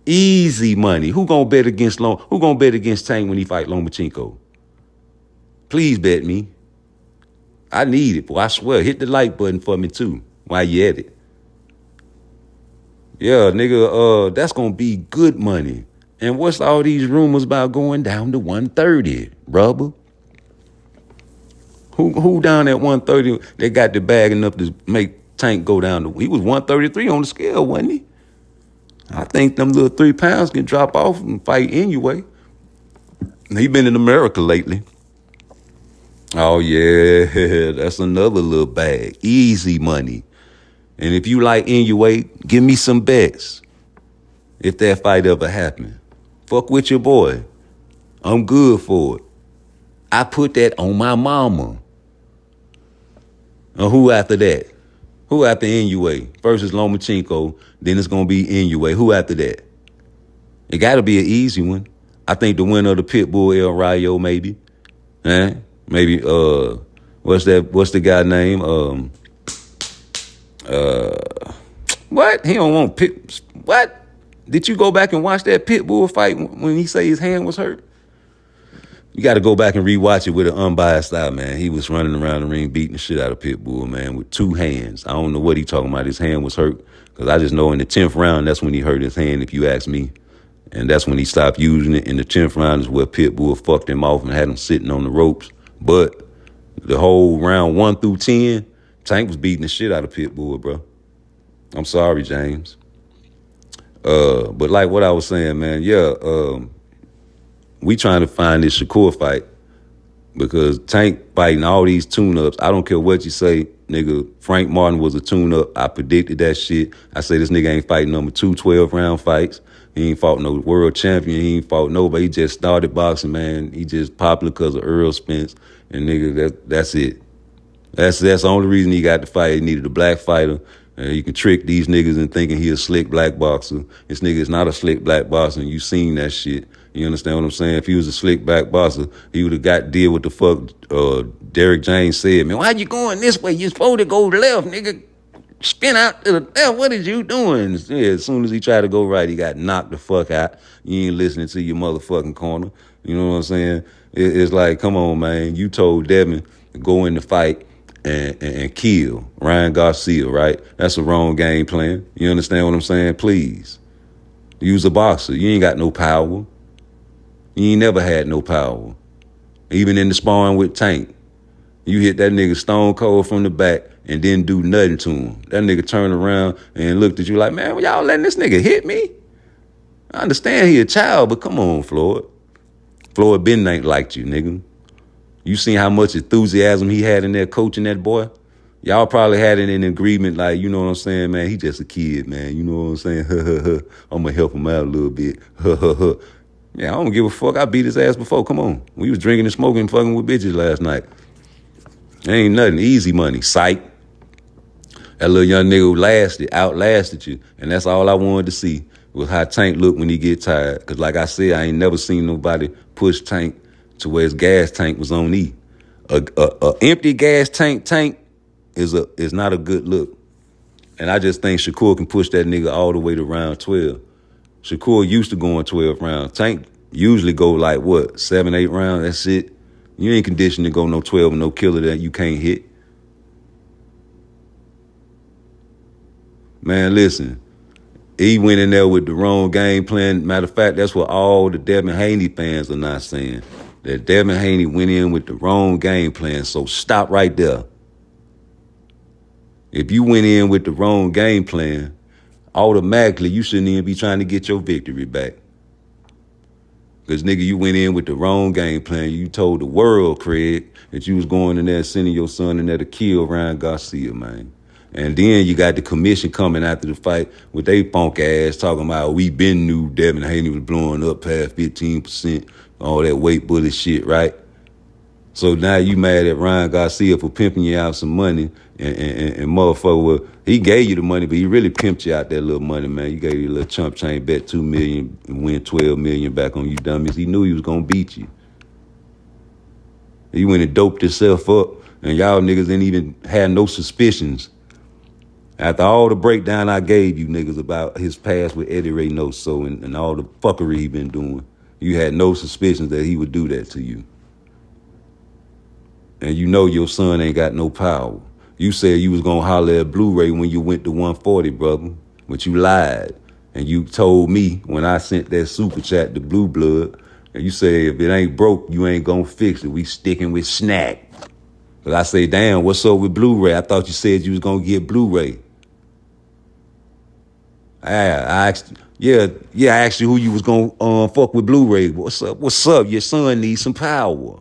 Easy money. Who gonna bet against Tank when he fight Lomachenko? Please bet me. I need it, boy. I swear. Hit the like button for me too while you at it. Yeah, nigga, that's gonna be good money. And what's all these rumors about going down to 130, brother? Who down at 130? They got the bag enough to make Tank go down to. He was 133 on the scale, wasn't he? I think them little 3 pounds can drop off and fight anyway. He been in America lately. Oh yeah, that's another little bag. Easy money. And if you like Inoue, give me some bets. If that fight ever happen. Fuck with your boy. I'm good for it. I put that on my mama. And who after that? Who after Inoue? First is Lomachenko, then it's going to be Inoue. Who after that? It got to be an easy one. I think the winner of the Pitbull El Rayo, maybe. Maybe, what's the guy name? What? He don't want Pit. What? Did you go back and watch that Pitbull fight when he say his hand was hurt? You got to go back and rewatch it with an unbiased eye, man. He was running around the ring beating the shit out of Pitbull, man, with 2 hands. I don't know what he talking about. His hand was hurt because I just know in the 10th round, that's when he hurt his hand, if you ask me. And that's when he stopped using it. In the 10th round is where Pitbull fucked him off and had him sitting on the ropes. But the whole round 1 through 10, Tank was beating the shit out of Pitbull, bro. I'm sorry, James. But like what I was saying, man, we trying to find this Shakur fight because Tank fighting all these tune-ups. I don't care what you say, nigga. Frank Martin was a tune-up. I predicted that shit. I say this nigga ain't fighting number 2 12-round fights. He ain't fought no world champion. He ain't fought nobody. He just started boxing, man. He just popular because of Earl Spence. And nigga, that's it. That's the only reason he got the fight. He needed a black fighter. You can trick these niggas into thinking he a slick black boxer. This nigga is not a slick black boxer, and you seen that shit. You understand what I'm saying? If he was a slick black boxer, he would have got deal what the fuck Derrick James said. Man, why you going this way? You supposed to go left, nigga. Spin out to the left. What is you doing? Yeah, as soon as he tried to go right, he got knocked the fuck out. You ain't listening to your motherfucking corner. You know what I'm saying? It's like, come on, man. You told Devin to go in the fight and kill Ryan Garcia, right? That's a wrong game plan. You understand what I'm saying? Please. Use a boxer. You ain't got no power. You ain't never had no power. Even in the sparring with Tank. You hit that nigga stone cold from the back and didn't do nothing to him. That nigga turned around and looked at you like, man, y'all letting this nigga hit me? I understand he a child, but come on, Floyd. Floyd Ben ain't liked you, nigga. You seen how much enthusiasm he had in there coaching that boy? Y'all probably had it in agreement, like, you know what I'm saying, man, he just a kid, man. You know what I'm saying? I'm going to help him out a little bit. Yeah, I don't give a fuck. I beat his ass before. Come on. We was drinking and smoking and fucking with bitches last night. Ain't nothing. Easy money. Psych. That little young nigga who outlasted you. And that's all I wanted to see was how Tank looked when he get tired. Because like I said, I ain't never seen nobody push Tank to where his gas tank was on E. A empty gas tank is not a good look. And I just think Shakur can push that nigga all the way to round 12. Shakur used to go in 12 rounds. Tank usually go like, what, 7, 8 rounds? That's it. You ain't conditioned to go no 12 and no killer that you can't hit. Man, listen. He went in there with the wrong game plan. Matter of fact, that's what all the Devin Haney fans are not saying. That Devin Haney went in with the wrong game plan. So stop right there. If you went in with the wrong game plan, automatically you shouldn't even be trying to get your victory back. Because, nigga, you went in with the wrong game plan. You told the world, Craig, that you was going in there sending your son in there to kill Ryan Garcia, man. And then you got the commission coming after the fight with they punk ass talking about we been knew Devin Haney was blowing up past 15%, all that weight bullet shit, right? So now you mad at Ryan Garcia for pimping you out some money and motherfucker, well, he gave you the money, but he really pimped you out that little money, man. You gave you a little chump change, bet $2 million and win $12 million back on you dummies. He knew he was gonna beat you. He went and doped himself up, and y'all niggas didn't even have no suspicions. After all the breakdown I gave you niggas about his past with Eddie Reynoso and all the fuckery he been doing, you had no suspicions that he would do that to you. And you know your son ain't got no power. You said you was gonna holler at Blu-ray when you went to 140, brother, but you lied. And you told me when I sent that super chat to Blue Blood, and you said if it ain't broke, you ain't gonna fix it. We sticking with Snack. But I say, damn, what's up with Blu-ray? I thought you said you was gonna get Blu-ray. I asked you who you was gonna fuck with Blu-ray. What's up? Your son needs some power.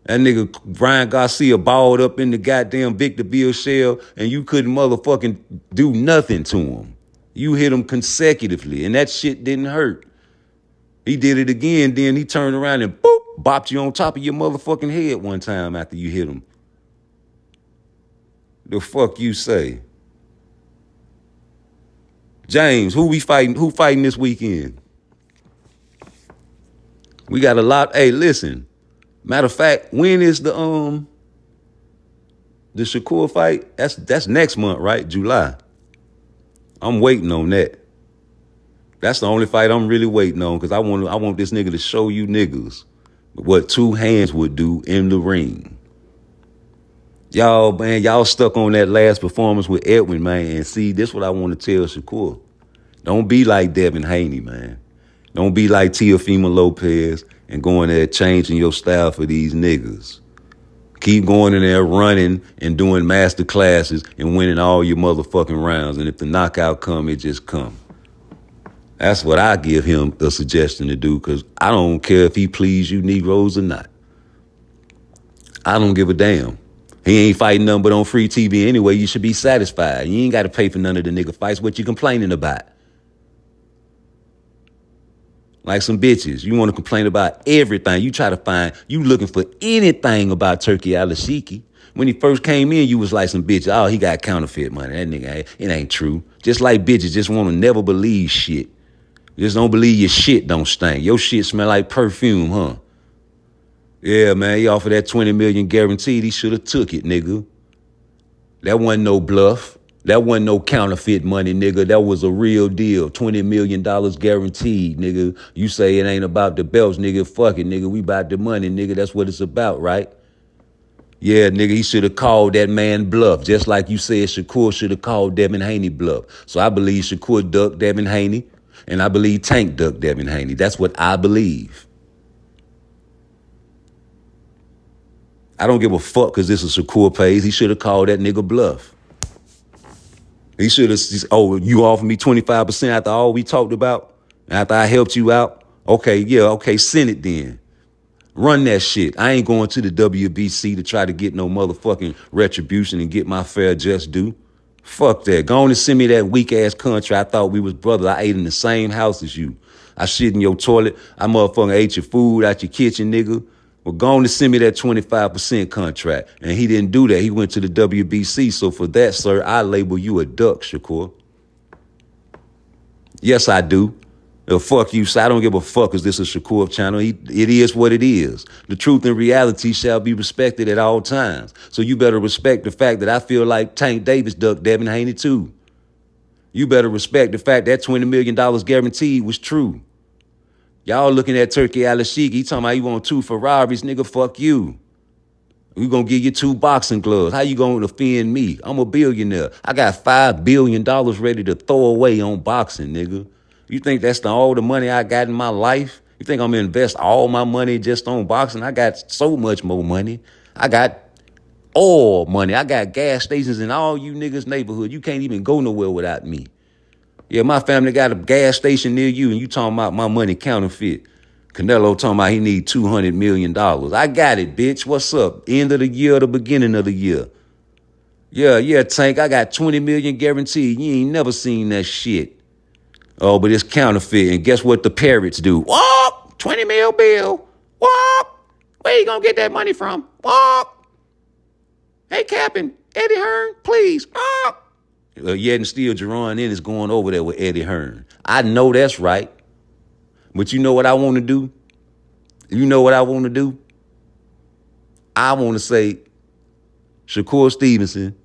That nigga Ryan Garcia balled up in the goddamn Victorville shell and you couldn't motherfucking do nothing to him. You hit him consecutively and that shit didn't hurt. He did it again, then he turned around and boop, bopped you on top of your motherfucking head one time after you hit him. The fuck you say? James, who fighting this weekend? We got a lot. Hey, listen. Matter of fact, when is the Shakur fight? That's next month, right? July. I'm waiting on that. That's the only fight I'm really waiting on because I want this nigga to show you niggas what two hands would do in the ring. Y'all, man, y'all stuck on that last performance with Edwin, man. And see, this is what I want to tell Shakur. Don't be like Devin Haney, man. Don't be like Teofimo Lopez and going there changing your style for these niggas. Keep going in there running and doing master classes and winning all your motherfucking rounds. And if the knockout come, it just come. That's what I give him a suggestion to do because I don't care if he please you Negroes or not. I don't give a damn. He ain't fighting nothing but on free TV anyway. You should be satisfied. You ain't got to pay for none of the nigga fights. What you complaining about? Like some bitches. You want to complain about everything. You try to find, you looking for anything about Turkey Alalshikh. When he first came in, you was like some bitch. Oh, he got counterfeit money. That nigga, it ain't true. Just like bitches just want to never believe shit. Just don't believe your shit don't stink. Your shit smell like perfume, huh? Yeah, man, he offered that 20 million guaranteed. He should have took it, nigga. That wasn't no bluff. That wasn't no counterfeit money, nigga. That was a real deal. $20 million guaranteed, nigga. You say it ain't about the belts, nigga. Fuck it, nigga. We about the money, nigga. That's what it's about, right? Yeah, nigga, he should have called that man bluff, just like you said Shakur should have called Devin Haney bluff. So I believe Shakur ducked Devin Haney, and I believe Tank ducked Devin Haney. That's what I believe. I don't give a fuck because this is Shakur pays. He should have called that nigga bluff. He should have, oh, you offered me 25% after all we talked about? After I helped you out? Okay, yeah, okay, send it then. Run that shit. I ain't going to the WBC to try to get no motherfucking retribution and get my fair just due. Fuck that. Go on and send me that weak-ass contract. I thought we was brothers. I ate in the same house as you. I shit in your toilet. I motherfucking ate your food out your kitchen, nigga. Well, go on and send me that 25% contract. And he didn't do that. He went to the WBC. So for that, sir, I label you a duck, Shakur. Yes, I do. Fuck you. So I don't give a fuck because this is Shakur channel. It is what it is. The truth and reality shall be respected at all times. So you better respect the fact that I feel like Tank Davis ducked Devin Haney too. You better respect the fact that $20 million guaranteed was true. Y'all looking at Turkey Alalshikh. He talking about you want 2 Ferraris. Nigga, fuck you. We gonna give you 2 boxing gloves. How you gonna offend me? I'm a billionaire. I got $5 billion ready to throw away on boxing, nigga. You think that's all the money I got in my life? You think I'm gonna invest all my money just on boxing? I got so much more money. I got oil money. I got gas stations in all you niggas' neighborhood. You can't even go nowhere without me. Yeah, my family got a gas station near you, and you talking about my money counterfeit. Canelo talking about he need $200 million. I got it, bitch. What's up? End of the year or the beginning of the year? Yeah, Tank, I got 20 million guaranteed. You ain't never seen that shit. Oh, but it's counterfeit. And guess what the parrots do? Whoop! 20 mil bill. Whoop! Where you gonna get that money from? Whoop! Hey, Captain, Eddie Hearn, please. Whoop! Yet and still, Jerron is going over there with Eddie Hearn. I know that's right. But you know what I want to do? You know what I want to do? I want to say, Shakur Stevenson,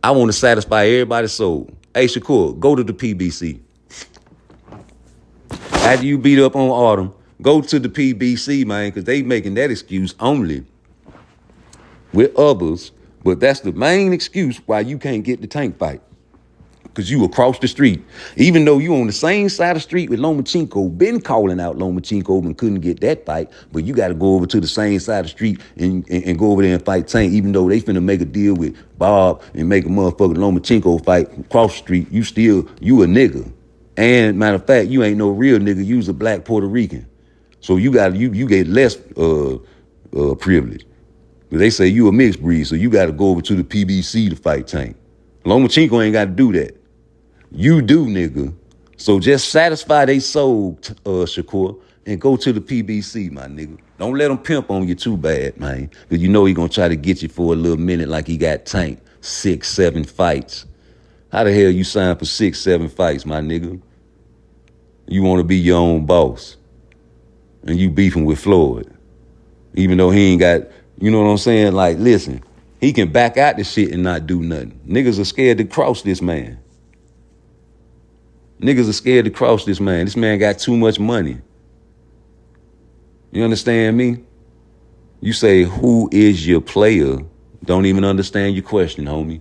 I want to satisfy everybody's soul. Hey, Shakur, go to the PBC. After you beat up on Autumn, go to the PBC, man, because they making that excuse only with others. But that's the main excuse why you can't get the Tank fight. Because you across the street. Even though you on the same side of the street with Lomachenko, been calling out Lomachenko and couldn't get that fight, but you got to go over to the same side of the street and go over there and fight Tank, even though they finna make a deal with Bob and make a motherfucking Lomachenko fight across the street. You a nigga. And matter of fact, you ain't no real nigga. You's a black Puerto Rican. So you get less privilege. But they say you a mixed breed, so you got to go over to the PBC to fight Tank. Lomachenko ain't got to do that. You do, nigga. So just satisfy they soul, Shakur, and go to the PBC, my nigga. Don't let him pimp on you too bad, man. Because you know he gonna try to get you for a little minute like he got Tank. 6, 7 fights. How the hell you sign for 6, 7 fights, my nigga? You want to be your own boss. And you beefing with Floyd. Even though he ain't got, you know what I'm saying? Like, listen, he can back out the shit and not do nothing. Niggas are scared to cross this man. Niggas are scared to cross this man. This man got too much money. You understand me? You say, who is your player? Don't even understand your question, homie.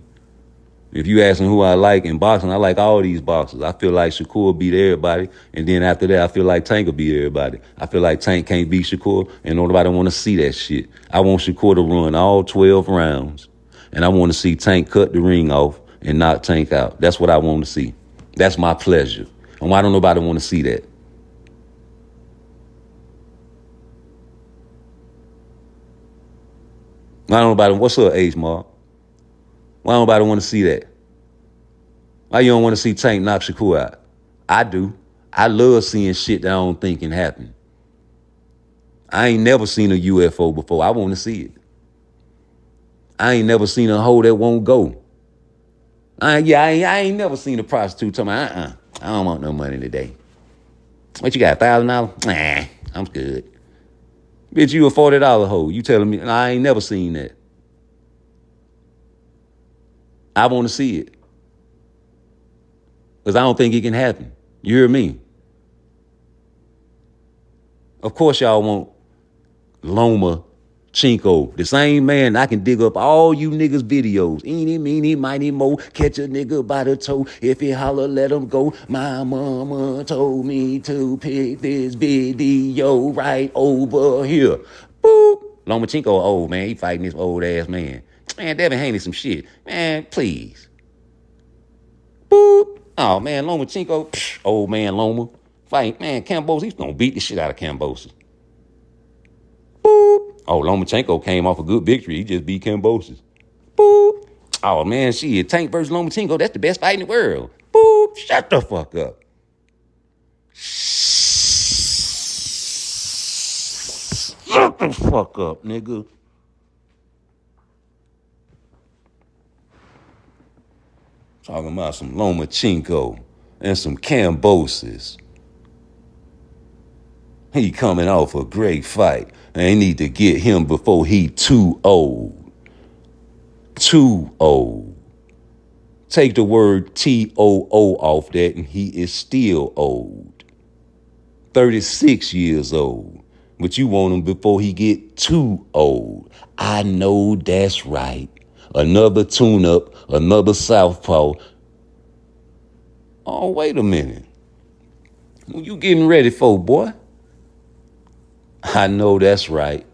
If you asking who I like in boxing, I like all these boxers. I feel like Shakur beat everybody. And then after that, I feel like Tank will beat everybody. I feel like Tank can't beat Shakur, and nobody want to see that shit. I want Shakur to run all 12 rounds. And I want to see Tank cut the ring off and knock Tank out. That's what I want to see. That's my pleasure. And why don't nobody want to see that? Why don't nobody, what's up, H Mark? Why don't nobody want to see that? Why you don't want to see Tank knock Shakur out? I do. I love seeing shit that I don't think can happen. I ain't never seen a UFO before. I want to see it. I ain't never seen a hoe that won't go. I ain't never seen a prostitute tell me, I don't want no money today. What you got, $1,000? Nah, I'm good. Bitch, you a $40 hoe. You telling me, I ain't never seen that. I want to see it. Because I don't think it can happen. You hear me? Of course y'all want Loma Chinko, the same man I can dig up all you niggas' videos. Eeny, meeny, miny, mo. Catch a nigga by the toe. If he holler, let him go. My mama told me to pick this video right over here. Boop. Loma Chinko old, man. He fighting this old ass man. Man, Devin Haney some shit. Man, please. Boop. Oh, man, Loma Chinko. Old man Loma. Fight, man, Cambosis, he's gonna beat the shit out of Cambosis. Boop. Oh, Lomachenko came off a good victory. He just beat Cambosis. Boop. Oh, man, shit. Tank versus Lomachenko, that's the best fight in the world. Boop. Shut the fuck up. Shut the fuck up, nigga. Talking about some Lomachenko and some Cambosis. He coming off a great fight. They need to get him before he too old. Too old. Take the word T-O-O off that and he is still old. 36 years old. But you want him before he get too old. I know that's right. Another tune-up, another southpaw. Oh, wait a minute. What you getting ready for, boy? I know that's right.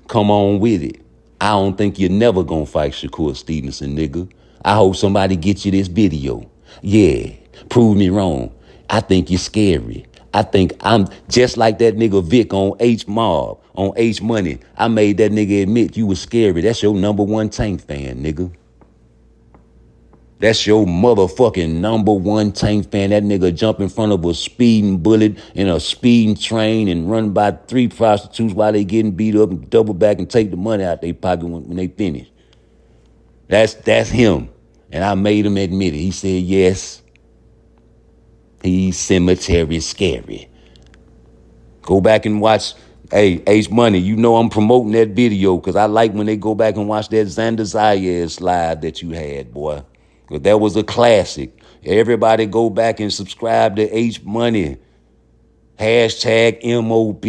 Come on with it. I don't think you're never gonna fight Shakur Stevenson, nigga. I hope somebody gets you this video. Yeah, prove me wrong. I think you're scary. I think I'm just like that nigga Vic on H-Mob, on H-Money. I made that nigga admit you was scary. That's your #1 Tank fan, nigga. That's your motherfucking #1 Tank fan. That nigga jump in front of a speeding bullet in a speeding train and run by 3 prostitutes while they getting beat up and double back and take the money out their pocket when they finish. That's him. And I made him admit it. He said, yes, he's cemetery scary. Go back and watch. Hey, H-Money, you know I'm promoting that video because I like when they go back and watch that Xander Zayas live that you had, boy. Because that was a classic. Everybody go back and subscribe to H-Money. #MOB.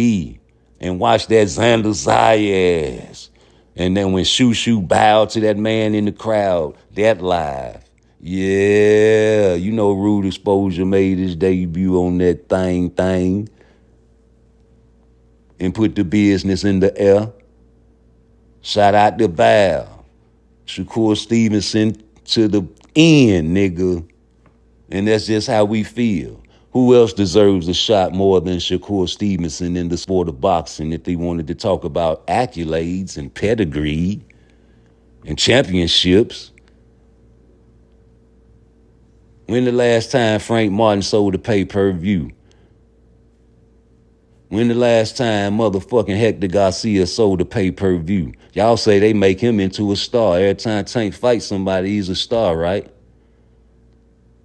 And watch that Xander Zayas. And then when Shoo bowed to that man in the crowd, that live. Yeah, you know Rude Exposure made his debut on that thing. And put the business in the air. Shout out to Val. Shakur Stevenson to the end, nigga. And that's just how we feel. Who else deserves a shot more than Shakur Stevenson in the sport of boxing if they wanted to talk about accolades and pedigree and championships? When the last time Frank Martin sold a pay-per-view? When the last time motherfucking Hector Garcia sold a pay-per-view? Y'all say they make him into a star. Every time Tank fights somebody, he's a star, right?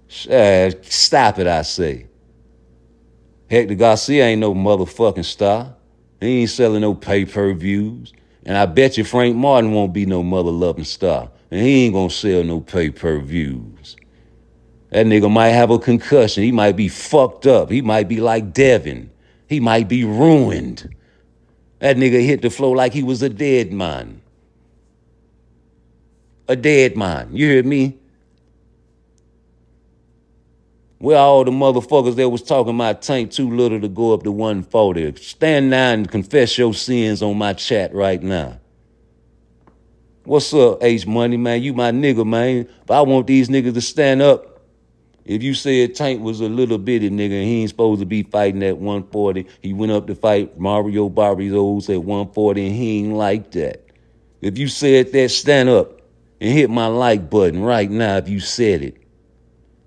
Stop it, I say. Hector Garcia ain't no motherfucking star. He ain't selling no pay-per-views. And I bet you Frank Martin won't be no mother-loving star. And he ain't gonna sell no pay-per-views. That nigga might have a concussion. He might be fucked up. He might be like Devin. He might be ruined. That nigga hit the floor like he was a dead man. A dead man. You hear me? Where all the motherfuckers that was talking about Tank too little to go up to 140? Stand down and confess your sins on my chat right now. What's up, H-Money, man? You my nigga, man. But I want these niggas to stand up. If you said Tank was a little bitty nigga and he ain't supposed to be fighting at 140, he went up to fight Mario Barrios at 140 and he ain't like that. If you said that, stand up and hit my like button right now if you said it.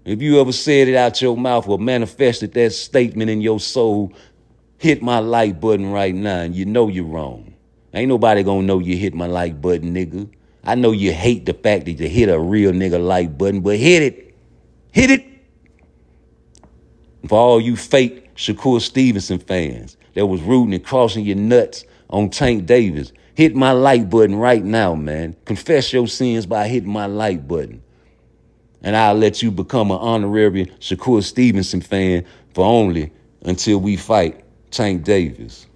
If you ever said it out your mouth or manifested that statement in your soul, hit my like button right now and you know you're wrong. Ain't nobody gonna know you hit my like button, nigga. I know you hate the fact that you hit a real nigga like button, but hit it. Hit it. For all you fake Shakur Stevenson fans that was rooting and crossing your nuts on Tank Davis, hit my like button right now, man. Confess your sins by hitting my like button. And I'll let you become an honorary Shakur Stevenson fan for only until we fight Tank Davis.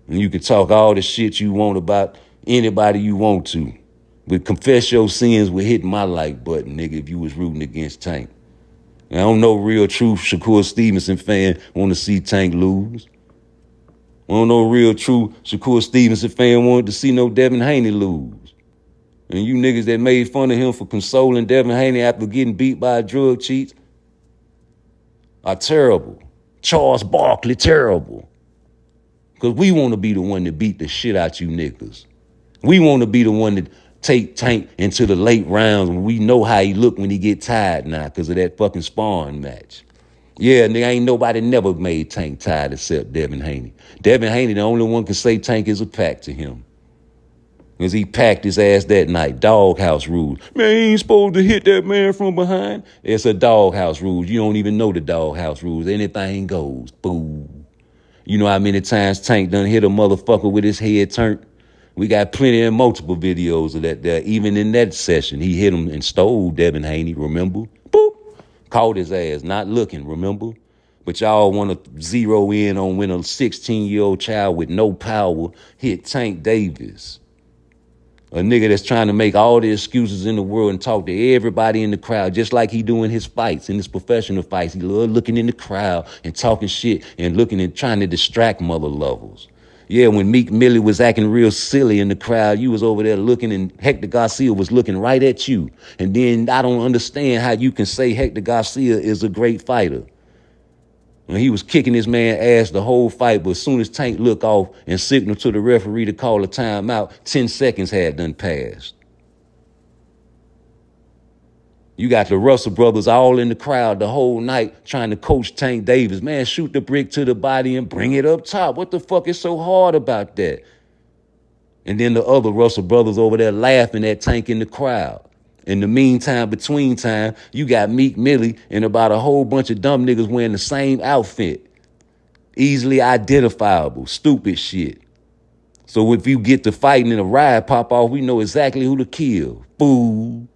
And you can talk all the shit you want about anybody you want to. But confess your sins with hitting my like button, nigga, if you was rooting against Tank. And I don't know real true Shakur Stevenson fan want to see Tank lose. I don't know real true Shakur Stevenson fan wanted to see no Devin Haney lose. And you niggas that made fun of him for consoling Devin Haney after getting beat by a drug cheat are terrible. Charles Barkley, terrible. Because we want to be the one to beat the shit out you niggas. We want to be the one to take Tank into the late rounds when we know how he look when he get tired now because of that fucking sparring match. Yeah, nigga, ain't nobody never made Tank tired except Devin Haney. Devin Haney, the only one can say Tank is a pack to him. Because he packed his ass that night. Doghouse rules. Man, he ain't supposed to hit that man from behind. It's a doghouse rules. You don't even know the doghouse rules. Anything goes. Boo. You know how many times Tank done hit a motherfucker with his head turned? We got plenty of multiple videos of that there. Even in that session, he hit him and stole Devin Haney, remember? Boop. Caught his ass, not looking, remember? But y'all want to zero in on when a 16-year-old child with no power hit Tank Davis. A nigga that's trying to make all the excuses in the world and talk to everybody in the crowd, just like he do in his fights, in his professional fights. He love looking in the crowd and talking shit and looking and trying to distract mother lovers. Yeah, when Meek Millie was acting real silly in the crowd, you was over there looking and Hector Garcia was looking right at you. And then I don't understand how you can say Hector Garcia is a great fighter. And he was kicking his man ass the whole fight, but as soon as Tank looked off and signaled to the referee to call a timeout, 10 seconds had done passed. You got the Russell brothers all in the crowd the whole night trying to coach Tank Davis. Man, shoot the brick to the body and bring it up top. What the fuck is so hard about that? And then the other Russell brothers over there laughing at Tank in the crowd. In the meantime, between time, you got Meek Millie and about a whole bunch of dumb niggas wearing the same outfit. Easily identifiable, stupid shit. So if you get to fighting and a riot pop off, we know exactly who to kill. Fool.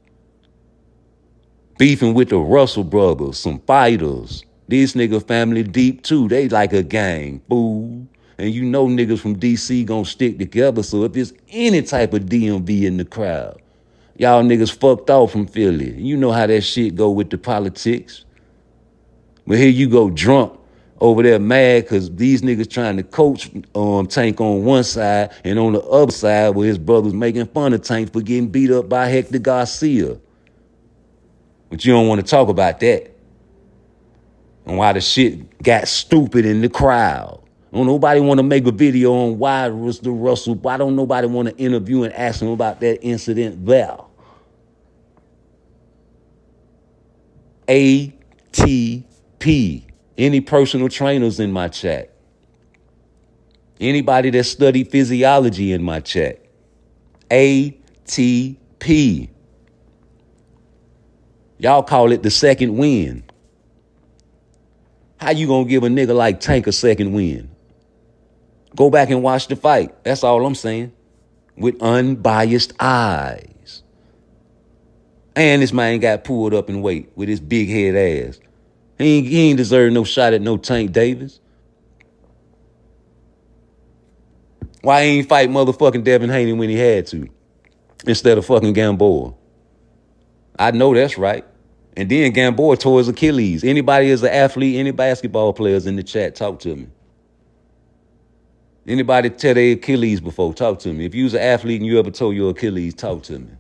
Beefing with the Russell brothers, some fighters. This nigga family deep too. They like a gang. Fool. And you know niggas from DC gonna stick together. So if there's any type of DMV in the crowd, y'all niggas fucked off from Philly. You know how that shit go with the politics. But here you go drunk over there mad because these niggas trying to coach Tank on one side and on the other side where his brothers making fun of Tank for getting beat up by Hector Garcia. But you don't want to talk about that. And why the shit got stupid in the crowd. Don't nobody want to make a video on why was the Russell, why don't nobody want to interview and ask him about that incident there? ATP. Any personal trainers in my chat? Anybody that studied physiology in my chat? ATP. Y'all call it the second win. How you gonna give a nigga like Tank a second win? Go back and watch the fight. That's all I'm saying. With unbiased eyes. And this man got pulled up in weight with his big head ass. He ain't deserve no shot at no Tank Davis. Why he ain't fight motherfucking Devin Haney when he had to? Instead of fucking Gamboa. I know that's right. And then Gamboa tore his Achilles. Anybody is an athlete, any basketball players in the chat, talk to me. Anybody tear their Achilles before, talk to me. If you was an athlete and you ever tore your Achilles, talk to me.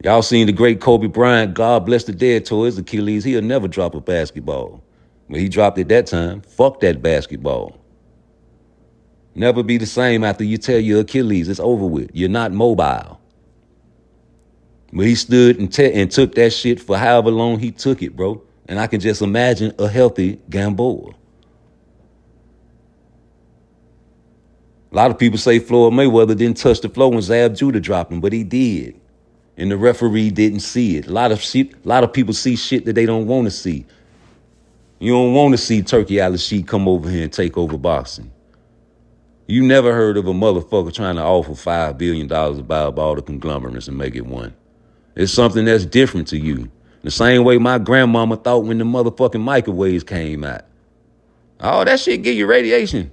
Y'all seen the great Kobe Bryant, God bless the dead, tore his Achilles. He'll never drop a basketball. But he dropped it that time. Fuck that basketball. Never be the same after you tear your Achilles. It's over with. You're not mobile. But he stood and took that shit for however long he took it, bro. And I can just imagine a healthy Gamboa. A lot of people say Floyd Mayweather didn't touch the floor when Zab Judah dropped him, but he did. And the referee didn't see it. A lot of people see shit that they don't want to see. You don't want to see Turkey Alalshikh come over here and take over boxing. You never heard of a motherfucker trying to offer $5 billion to buy up all the conglomerates and make it one. It's something that's different to you. The same way my grandmama thought when the motherfucking microwaves came out. Oh, that shit give you radiation.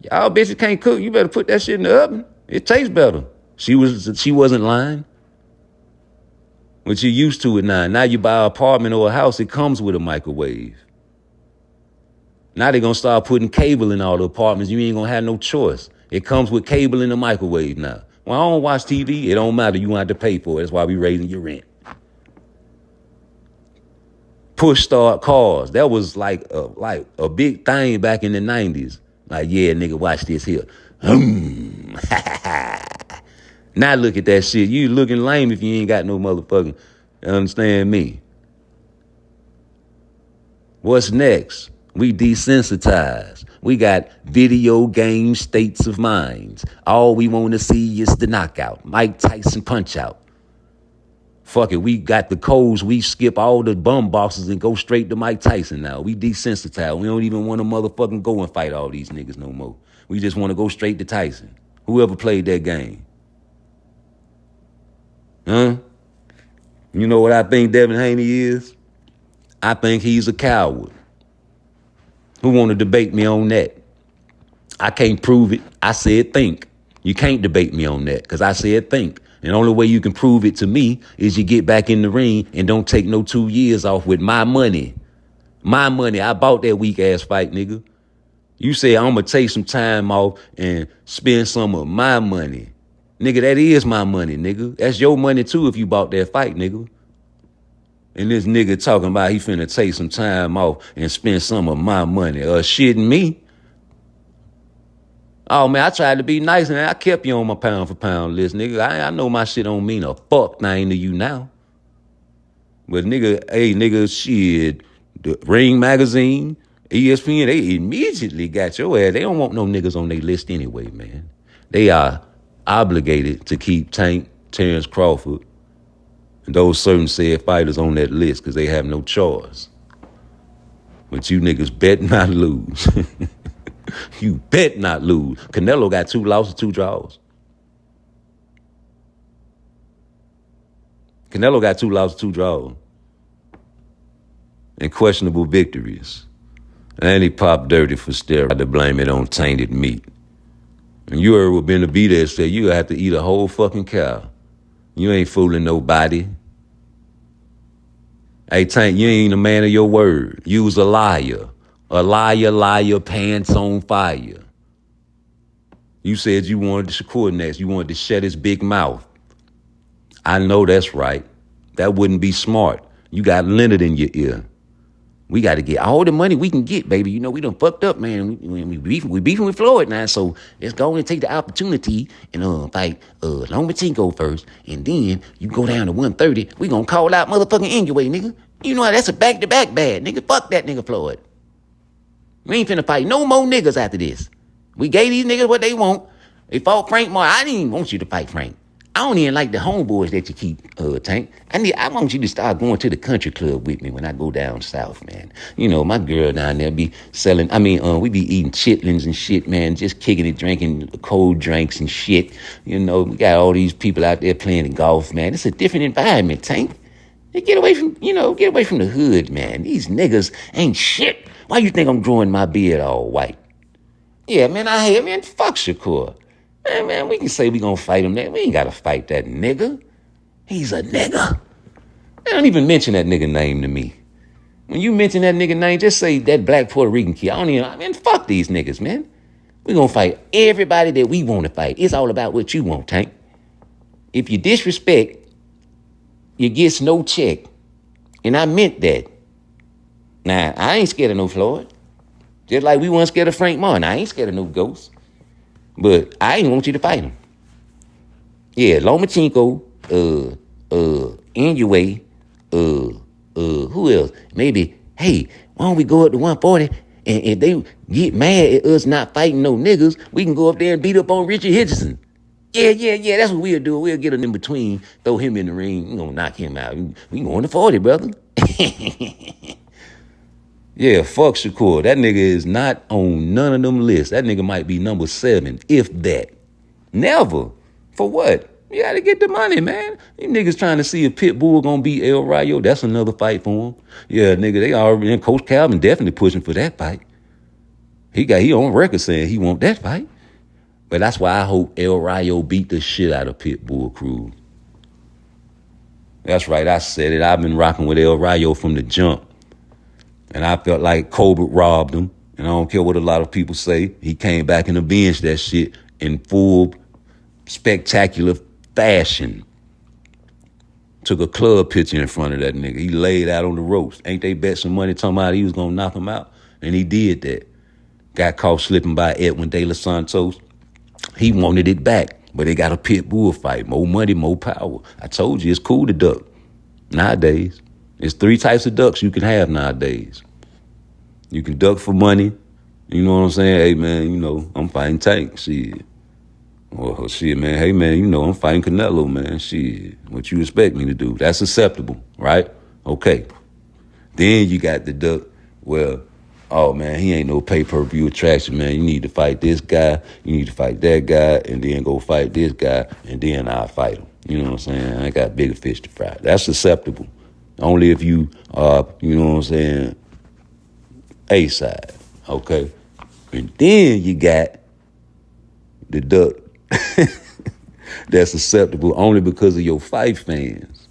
Y'all bitches can't cook. You better put that shit in the oven. It tastes better. She wasn't lying. But you're used to it now. Now you buy an apartment or a house, it comes with a microwave. Now they're going to start putting cable in all the apartments. You ain't going to have no choice. It comes with cable in the microwave now. When I don't watch TV, it don't matter. You want to have to pay for it. That's why we raising your rent. Push start cars. That was like a big thing back in the 90s. Like, yeah, nigga, watch this here. Now look at that shit. You looking lame if you ain't got no motherfucking, understand me. What's next? We desensitized. We got video game states of minds. All we want to see is the knockout. Mike Tyson punch out. Fuck it, we got the codes. We skip all the bum bosses and go straight to Mike Tyson now. We desensitized. We don't even want to motherfucking go and fight all these niggas no more. We just want to go straight to Tyson. Whoever played that game. Huh? You know what I think Devin Haney is? I think he's a coward. Who want to debate me on that? I can't prove it. I said think. You can't debate me on that because I said think. And the only way you can prove it to me is you get back in the ring and don't take no 2 years off with my money. My money. I bought that weak ass fight, nigga. You say I'm going to take some time off and spend some of my money. Nigga, that is my money, nigga. That's your money too if you bought that fight, nigga. And this nigga talking about he finna take some time off and spend some of my money. Shitting me. Oh, man, I tried to be nice and I kept you on my pound for pound list, nigga. I know my shit don't mean a fuck thing to you now. But nigga, hey, nigga, shit, the Ring Magazine, ESPN, they immediately got your ass. They don't want no niggas on their list anyway, man. They are obligated to keep Tank, Terrence Crawford, and those certain said fighters on that list because they have no choice. But you niggas bet not lose. You bet not lose. Canelo got 2 losses, 2 draws. Canelo got 2 losses, 2 draws. And questionable victories. And he popped dirty for steroids to blame it on tainted meat. And you heard what Benavidez said, you have to eat a whole fucking cow. You ain't fooling nobody. Hey, Tank, you ain't a man of your word. You was a liar. A liar, pants on fire. You said you wanted Shakur next. You wanted to shut his big mouth. I know that's right. That wouldn't be smart. You got Leonard in your ear. We got to get all the money we can get, baby. You know, we done fucked up, man. We beefing with Floyd now, so let's go and take the opportunity and fight Lomachenko first, and then you go down to 130. We gonna call out motherfucking Inoue, nigga. You know that's a back-to-back bad, nigga. Fuck that nigga Floyd. We ain't finna fight no more niggas after this. We gave these niggas what they want. They fought Frank Martin. I didn't even want you to fight Frank. I don't even like the homeboys that you keep, Tank. I want you to start going to the country club with me when I go down south, man. You know, my girl down there be selling, we be eating chitlins and shit, man, just kicking it, drinking cold drinks and shit. You know, we got all these people out there playing golf, man. It's a different environment, Tank. Get away from the hood, man. These niggas ain't shit. Why you think I'm growing my beard all white? Yeah, man, fuck Shakur. Man, we can say we gonna fight him. We ain't gotta fight that nigga. He's a nigga. They don't even mention that nigga name to me. When you mention that nigga name, just say that black Puerto Rican kid. Fuck these niggas, man. We gonna fight everybody that we want to fight. It's all about what you want, Tank. If you disrespect, you get no check. And I meant that. Now, I ain't scared of no Floyd. Just like we weren't scared of Frank Martin. I ain't scared of no ghost. But I ain't want you to fight him. Yeah, Lomachenko, Inoue, who else? Maybe, hey, why don't we go up to 140? And if they get mad at us not fighting no niggas, we can go up there and beat up on Richard Hitchison. Yeah, that's what we'll do. We'll get him in between, throw him in the ring, we gonna knock him out. We going to 40, brother. Yeah, fuck Shakur. That nigga is not on none of them lists. That nigga might be number 7, if that. Never. For what? You gotta get the money, man. These niggas trying to see if Pitbull gonna beat El Rayo. That's another fight for him. Yeah, nigga, they already, and Coach Calvin definitely pushing for that fight. He on record saying he want that fight. But that's why I hope El Rayo beat the shit out of Pitbull Cruz. That's right, I said it. I've been rocking with El Rayo from the jump. And I felt like Colbert robbed him. And I don't care what a lot of people say. He came back and avenged that shit in full spectacular fashion. Took a club picture in front of that nigga. He laid out on the ropes. Ain't they bet some money talking about he was going to knock him out? And he did that. Got caught slipping by Edwin De Los Santos. He wanted it back. But they got a pit bull fight. More money, more power. I told you, it's cool to duck. Nowadays. There's 3 types of ducks you can have nowadays. You can duck for money. You know what I'm saying? Hey, man, you know, I'm fighting Tank. Shit. Well, shit, man. Hey, man, you know, I'm fighting Canelo, man. Shit. What you expect me to do? That's acceptable, right? Okay. Then you got the duck where, oh, man, he ain't no pay-per-view attraction, man. You need to fight this guy. You need to fight that guy. And then go fight this guy. And then I'll fight him. You know what I'm saying? I got bigger fish to fry. That's acceptable. Only if you are, you know what I'm saying, A-side, okay? And then you got the duck that's acceptable only because of your fight fans.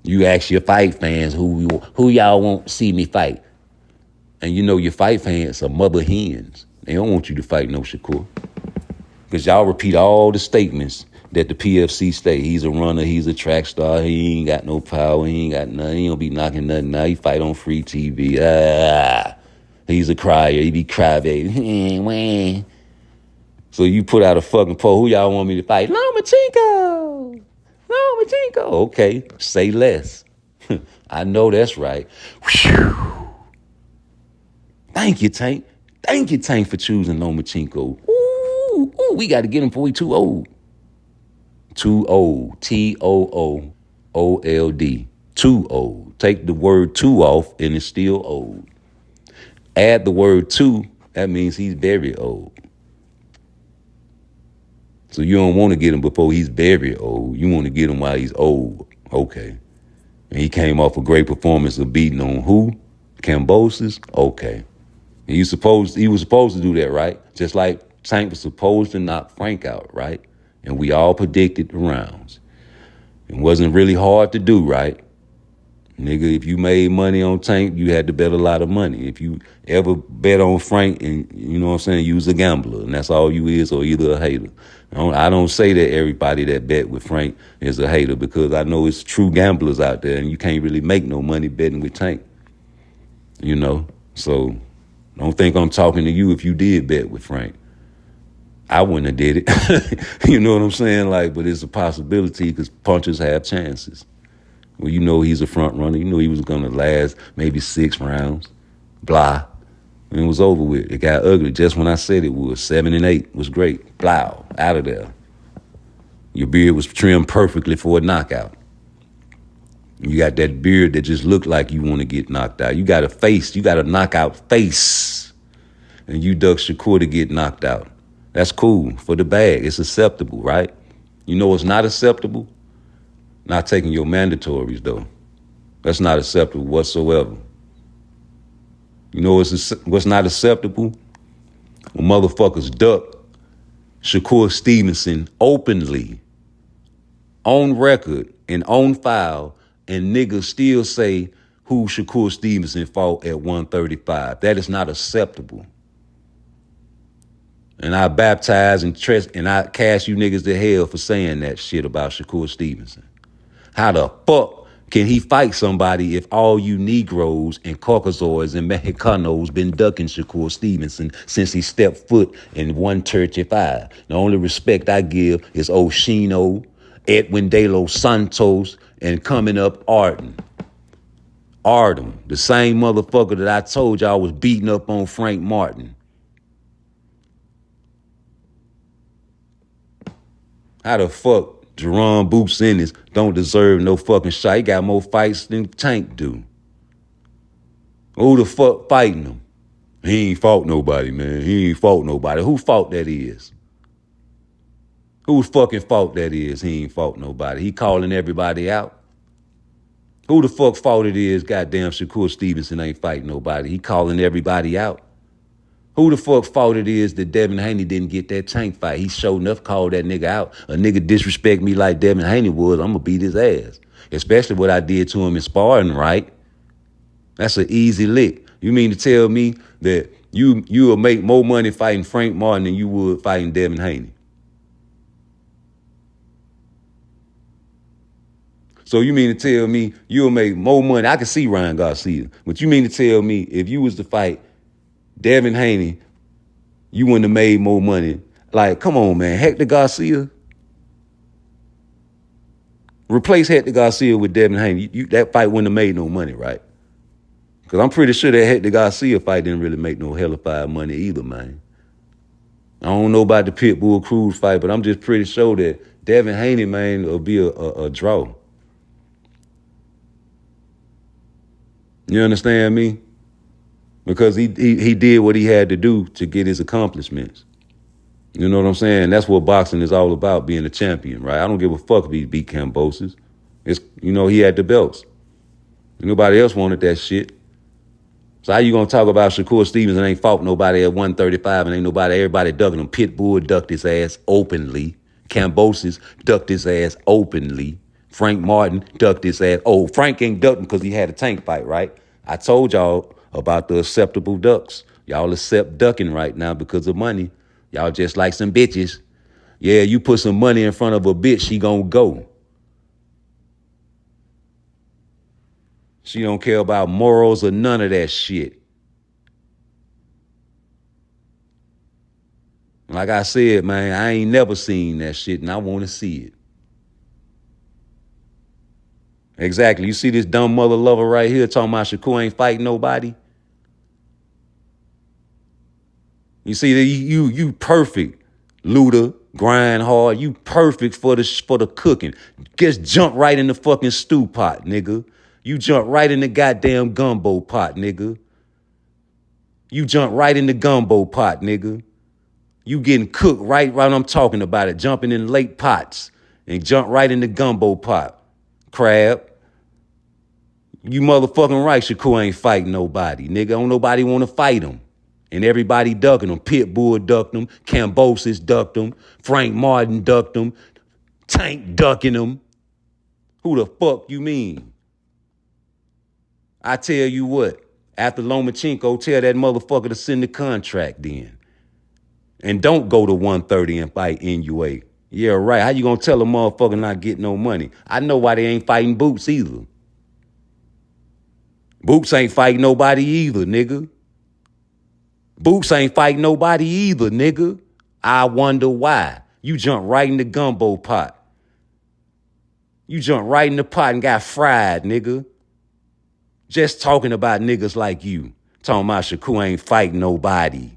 You ask your fight fans who y'all want to see me fight. And you know your fight fans are mother hens. They don't want you to fight no Shakur. Because y'all repeat all the statements that the PFC state. He's a runner, he's a track star, he ain't got no power, he ain't got nothing, he don't be knocking nothing out, he fight on free TV. He's a crier, he be crybaby. So you put out a fucking poll, who y'all want me to fight? Lomachenko! Okay, say less. I know that's right. Whew. Thank you, Tank. Thank you, Tank, for choosing Lomachenko. Ooh, we got to get him before he too old. Too old. Toold. Too old. Take the word too off and it's still old. Add the word too, that means he's very old. So you don't want to get him before he's very old. You want to get him while he's old. Okay. And he came off a great performance of beating on who? Cambosis? Okay. And he was supposed to do that, right? Just like Tank was supposed to knock Frank out, right? And we all predicted the rounds. It wasn't really hard to do, right? Nigga, if you made money on Tank, you had to bet a lot of money. If you ever bet on Frank and, you know what I'm saying, you was a gambler and that's all you is, or either a hater. I don't say that everybody that bet with Frank is a hater, because I know it's true gamblers out there and you can't really make no money betting with Tank. You know? So don't think I'm talking to you if you did bet with Frank. I wouldn't have did it. You know what I'm saying? Like, but it's a possibility because punchers have chances. Well, you know he's a front runner. You know he was going to last maybe 6 rounds. Blah. And it was over with. It got ugly just when I said it was. 7 and 8 was great. Blah. Out of there. Your beard was trimmed perfectly for a knockout. You got that beard that just looked like you want to get knocked out. You got a face. You got a knockout face. And you duck Shakur to get knocked out. That's cool for the bag. It's acceptable, right? You know what's not acceptable? Not taking your mandatories, though. That's not acceptable whatsoever. You know what's not acceptable? When motherfuckers duck Shakur Stevenson openly, on record and on file, and niggas still say who Shakur Stevenson fought at 135. That is not acceptable. And I baptize and I cast you niggas to hell for saying that shit about Shakur Stevenson. How the fuck can he fight somebody if all you Negroes and Caucasoids and Mexicanos been ducking Shakur Stevenson since he stepped foot in 135? The only respect I give is Oshino, Edwin De Los Santos, and coming up Artem, the same motherfucker that I told y'all was beating up on Frank Martin. How the fuck Jerome Boots Ennis don't deserve no fucking shot? He got more fights than Tank do. Who the fuck fighting him? He ain't fought nobody, man. He ain't fought nobody. Who fault that is? Whose fucking fault that is? He ain't fought nobody. He calling everybody out. Who the fuck fault it is? Goddamn Shakur Stevenson ain't fighting nobody. He calling everybody out. Who the fuck fault it is that Devin Haney didn't get that Tank fight? He sure enough called that nigga out. A nigga disrespect me like Devin Haney was, I'm gonna beat his ass. Especially what I did to him in sparring, right? That's an easy lick. You mean to tell me that you will make more money fighting Frank Martin than you would fighting Devin Haney? So you mean to tell me you'll make more money? I can see Ryan Garcia, but you mean to tell me if you was to fight Devin Haney, you wouldn't have made more money? Like, come on, man. Hector Garcia? Replace Hector Garcia with Devin Haney. That fight wouldn't have made no money, right? Because I'm pretty sure that Hector Garcia fight didn't really make no hellified money either, man. I don't know about the Pitbull Cruz fight, but I'm just pretty sure that Devin Haney, man, will be a draw. You understand me? Because he did what he had to do to get his accomplishments. You know what I'm saying? That's what boxing is all about, being a champion, right? I don't give a fuck if he beat Kambosos. It's, he had the belts. Nobody else wanted that shit. So how you gonna talk about Shakur Stevenson ain't fought nobody at 135 and ain't everybody ducking him? Pitbull ducked his ass openly. Kambosos ducked his ass openly. Frank Martin ducked his ass. Oh, Frank ain't ducked him because he had a Tank fight, right? I told y'all about the acceptable ducks. Y'all accept ducking right now because of money. Y'all just like some bitches. Yeah, you put some money in front of a bitch, she gonna go. She don't care about morals or none of that shit. Like I said, man, I ain't never seen that shit and I want to see it. Exactly. You see this dumb mother lover right here talking about Shakur ain't fighting nobody? You see that you perfect, Luda, grind hard. You perfect for the cooking. Just jump right in the fucking stew pot, nigga. You jump right in the goddamn gumbo pot, nigga. You jump right in the gumbo pot, nigga. You getting cooked right when I'm talking about it. Jumping in late pots and jump right in the gumbo pot. Crab. You motherfucking right, Shakur ain't fighting nobody. Nigga, don't nobody want to fight him. And everybody ducking him. Pitbull ducked him. Kambosos ducked him. Frank Martin ducked him. Tank ducking him. Who the fuck you mean? I tell you what, after Lomachenko, tell that motherfucker to send the contract in. And don't go to 130 and fight Inoue. Yeah, right. How you gonna tell a motherfucker not get no money? I know why they ain't fighting Bouts either. Bouts ain't fighting nobody either, nigga. Bouts ain't fighting nobody either, nigga. I wonder why. You jump right in the gumbo pot. You jump right in the pot and got fried, nigga. Just talking about niggas like you. Talking about Shakur ain't fighting nobody.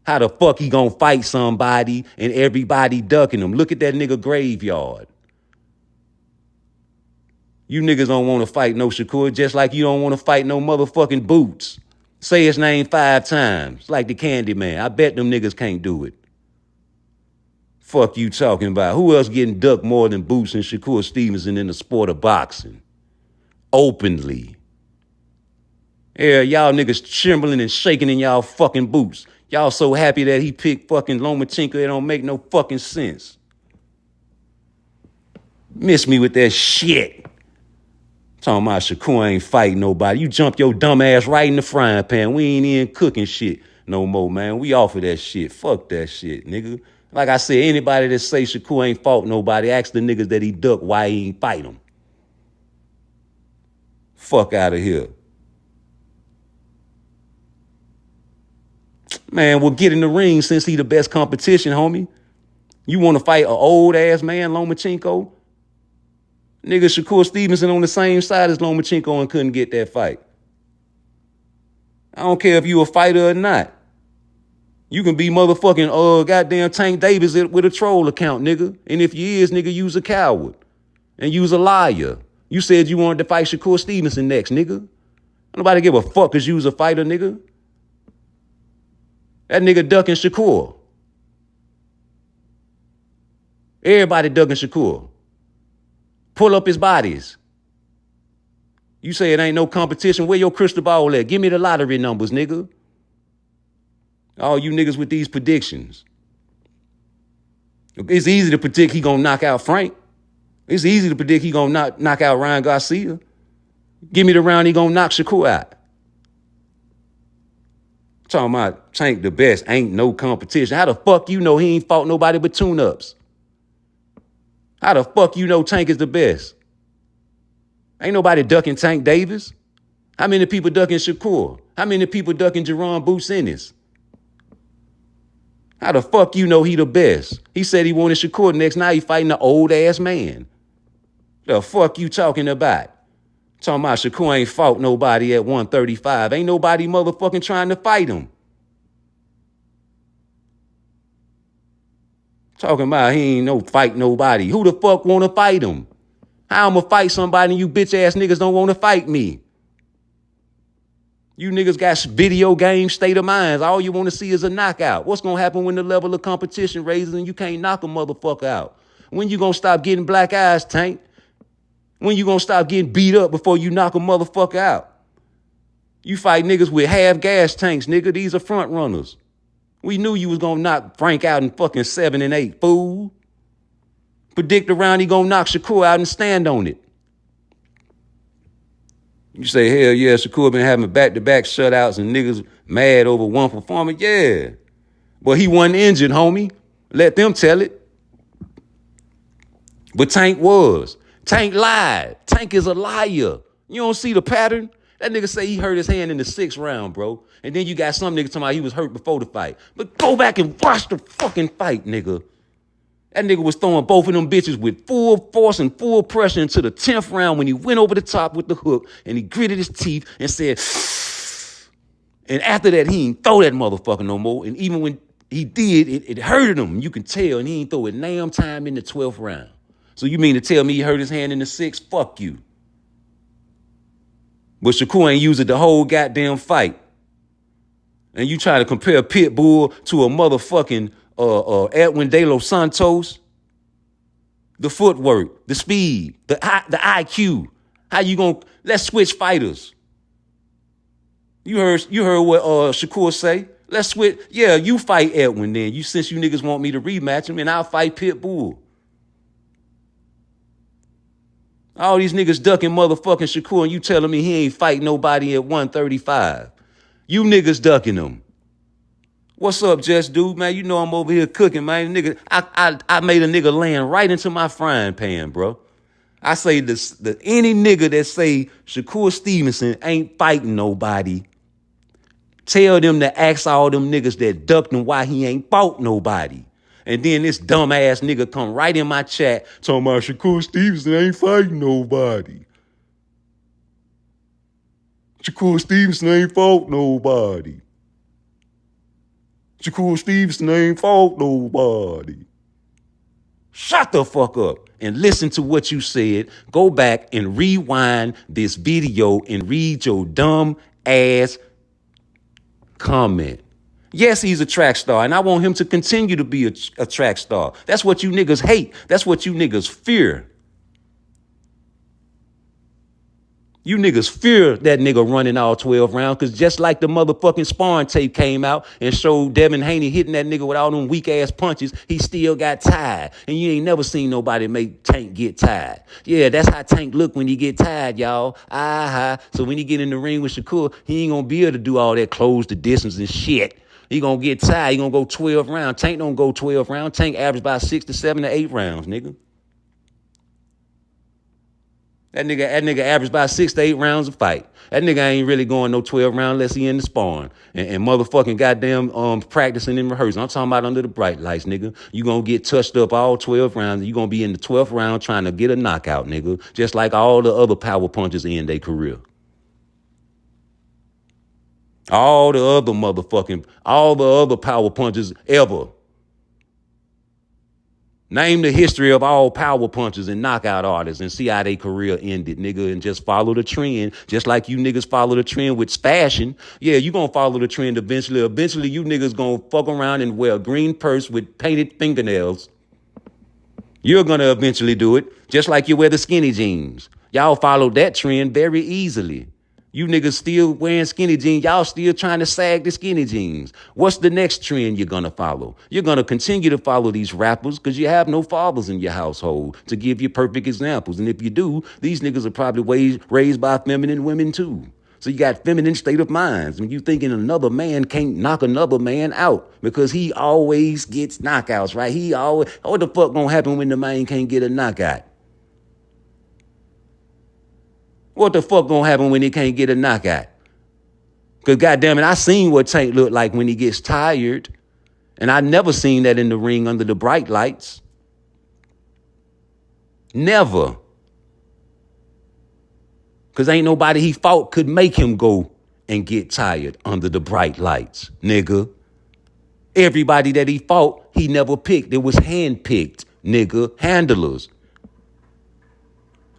How the fuck he gonna fight somebody and everybody ducking him? Look at that nigga graveyard. You niggas don't want to fight no Shakur, just like you don't want to fight no motherfucking Bouts. Say his name 5 times, like the Candy Man. I bet them niggas can't do it. Fuck you talking about? Who else getting ducked more than Bouts and Shakur Stevenson in the sport of boxing? Openly. Yeah, y'all niggas trembling and shaking in y'all fucking boots. Y'all so happy that he picked fucking Lomachenko, it don't make no fucking sense. Miss me with that shit. Talking about Shakur ain't fighting nobody. You jump your dumb ass right in the frying pan. We ain't in cooking shit no more, man. We off of that shit. Fuck that shit, nigga. Like I said, anybody that say Shakur ain't fought nobody, ask the niggas that he ducked why he ain't fight him. Fuck out of here. Man, well, get in the ring since he the best competition, homie. You want to fight an old-ass man, Lomachenko? Nigga, Shakur Stevenson on the same side as Lomachenko and couldn't get that fight. I don't care if you a fighter or not. You can be motherfucking goddamn Tank Davis with a troll account, nigga. And if you is, nigga, you's a coward. And you's a liar. You said you wanted to fight Shakur Stevenson next, nigga. Nobody give a fuck cause you was a fighter, nigga. That nigga ducking Shakur. Everybody ducking Shakur. Pull up his bodies. You say it ain't no competition. Where your crystal ball at? Give me the lottery numbers, nigga. All you niggas with these predictions. It's easy to predict he gonna knock out Frank. It's easy to predict he gonna knock out Ryan Garcia. Give me the round he gonna knock Shakur out. Talking about Tank the best. Ain't no competition. How the fuck you know he ain't fought nobody but tune-ups? How the fuck you know Tank is the best? Ain't nobody ducking Tank Davis. How many people ducking Shakur? How many people ducking Jerron Boots Ennis? How the fuck you know he the best? He said he wanted Shakur next. Now he fighting an old-ass man. The fuck you talking about? Talking about Shakur ain't fought nobody at 135. Ain't nobody motherfucking trying to fight him. Talking about he ain't no fight nobody. Who the fuck want to fight him? How I'm going to fight somebody and you bitch-ass niggas don't want to fight me? You niggas got video game state of minds. All you want to see is a knockout. What's going to happen when the level of competition raises and you can't knock a motherfucker out? When you going to stop getting black eyes, Tank? When you going to stop getting beat up before you knock a motherfucker out? You fight niggas with half gas tanks, nigga. These are front runners. We knew you was going to knock Frank out in fucking 7 and 8, fool. Predict the round he going to knock Shakur out and stand on it. You say, hell yeah, Shakur been having back-to-back shutouts and niggas mad over one performance. Yeah. But he wasn't injured, homie. Let them tell it. But Tank was. Tank lied. Tank is a liar. You don't see the pattern? That nigga say he hurt his hand in the 6th round, bro. And then you got some nigga talking about he was hurt before the fight. But go back and watch the fucking fight, nigga. That nigga was throwing both of them bitches with full force and full pressure into the 10th round when he went over the top with the hook and he gritted his teeth and said, and after that, he ain't throw that motherfucker no more. And even when he did, it hurted him. You can tell, and he ain't throw it damn time in the 12th round. So you mean to tell me he hurt his hand in the 6th? Fuck you. But Shakur ain't used it the whole goddamn fight. And you try to compare Pitbull to a motherfucking Edwin De Los Santos. The footwork, the speed, the IQ. How you gonna, let's switch fighters. You heard what Shakur say? Let's switch. Yeah, you fight Edwin then. Since you niggas want me to rematch him, and I'll fight Pitbull. All these niggas ducking motherfucking Shakur and you telling me he ain't fight nobody at 135. You niggas ducking him. What's up, Just Dude, man? You know I'm over here cooking, man. Nigga, I made a nigga land right into my frying pan, bro. I say this, any nigga that say Shakur Stevenson ain't fighting nobody, tell them to ask all them niggas that ducked him why he ain't fought nobody. And then this dumbass nigga come right in my chat talking about Shakur Stevenson ain't fighting nobody. Shakur Stevenson ain't fought nobody. Shakur Stevenson ain't fought nobody. Shut the fuck up and listen to what you said. Go back and rewind this video and read your dumb ass comment. Yes, he's a track star, and I want him to continue to be a track star. That's what you niggas hate. That's what you niggas fear. You niggas fear that nigga running all 12 rounds, because just like the motherfucking sparring tape came out and showed Devin Haney hitting that nigga with all them weak-ass punches, he still got tired. And you ain't never seen nobody make Tank get tired. Yeah, that's how Tank look when he get tired, y'all. So when he get in the ring with Shakur, he ain't gonna be able to do all that close the distance and shit. He gonna get tired. He gonna go 12 rounds. Tank don't go 12 rounds. Tank average about 6 to 7 to 8 rounds, nigga. That nigga averaged about 6 to 8 rounds a fight. That nigga ain't really going no 12 rounds unless he in the sparring. And motherfucking goddamn practicing and rehearsing. I'm talking about under the bright lights, nigga. You gonna get touched up all 12 rounds. You gonna be in the 12th round trying to get a knockout, nigga. Just like all the other power punchers in their career. All the other power punchers ever. Name the history of all power punchers and knockout artists and see how their career ended, nigga, and just follow the trend. Just like you niggas follow the trend with fashion. Yeah, you gonna follow the trend eventually. Eventually, you niggas gonna fuck around and wear a green purse with painted fingernails. You're gonna eventually do it, just like you wear the skinny jeans. Y'all followed that trend very easily. You niggas still wearing skinny jeans. Y'all still trying to sag the skinny jeans. What's the next trend you're going to follow? You're going to continue to follow these rappers because you have no fathers in your household to give you perfect examples. And if you do, these niggas are probably raised by feminine women too. So you got feminine state of minds. When you thinking another man can't knock another man out because he always gets knockouts, right? What the fuck going to happen when the man can't get a knockout? What the fuck gonna happen when he can't get a knockout? Because goddamn it, I seen what Tank look like when he gets tired. And I never seen that in the ring under the bright lights. Never. Because ain't nobody he fought could make him go and get tired under the bright lights, nigga. Everybody that he fought, he never picked. It was handpicked, nigga. Handlers.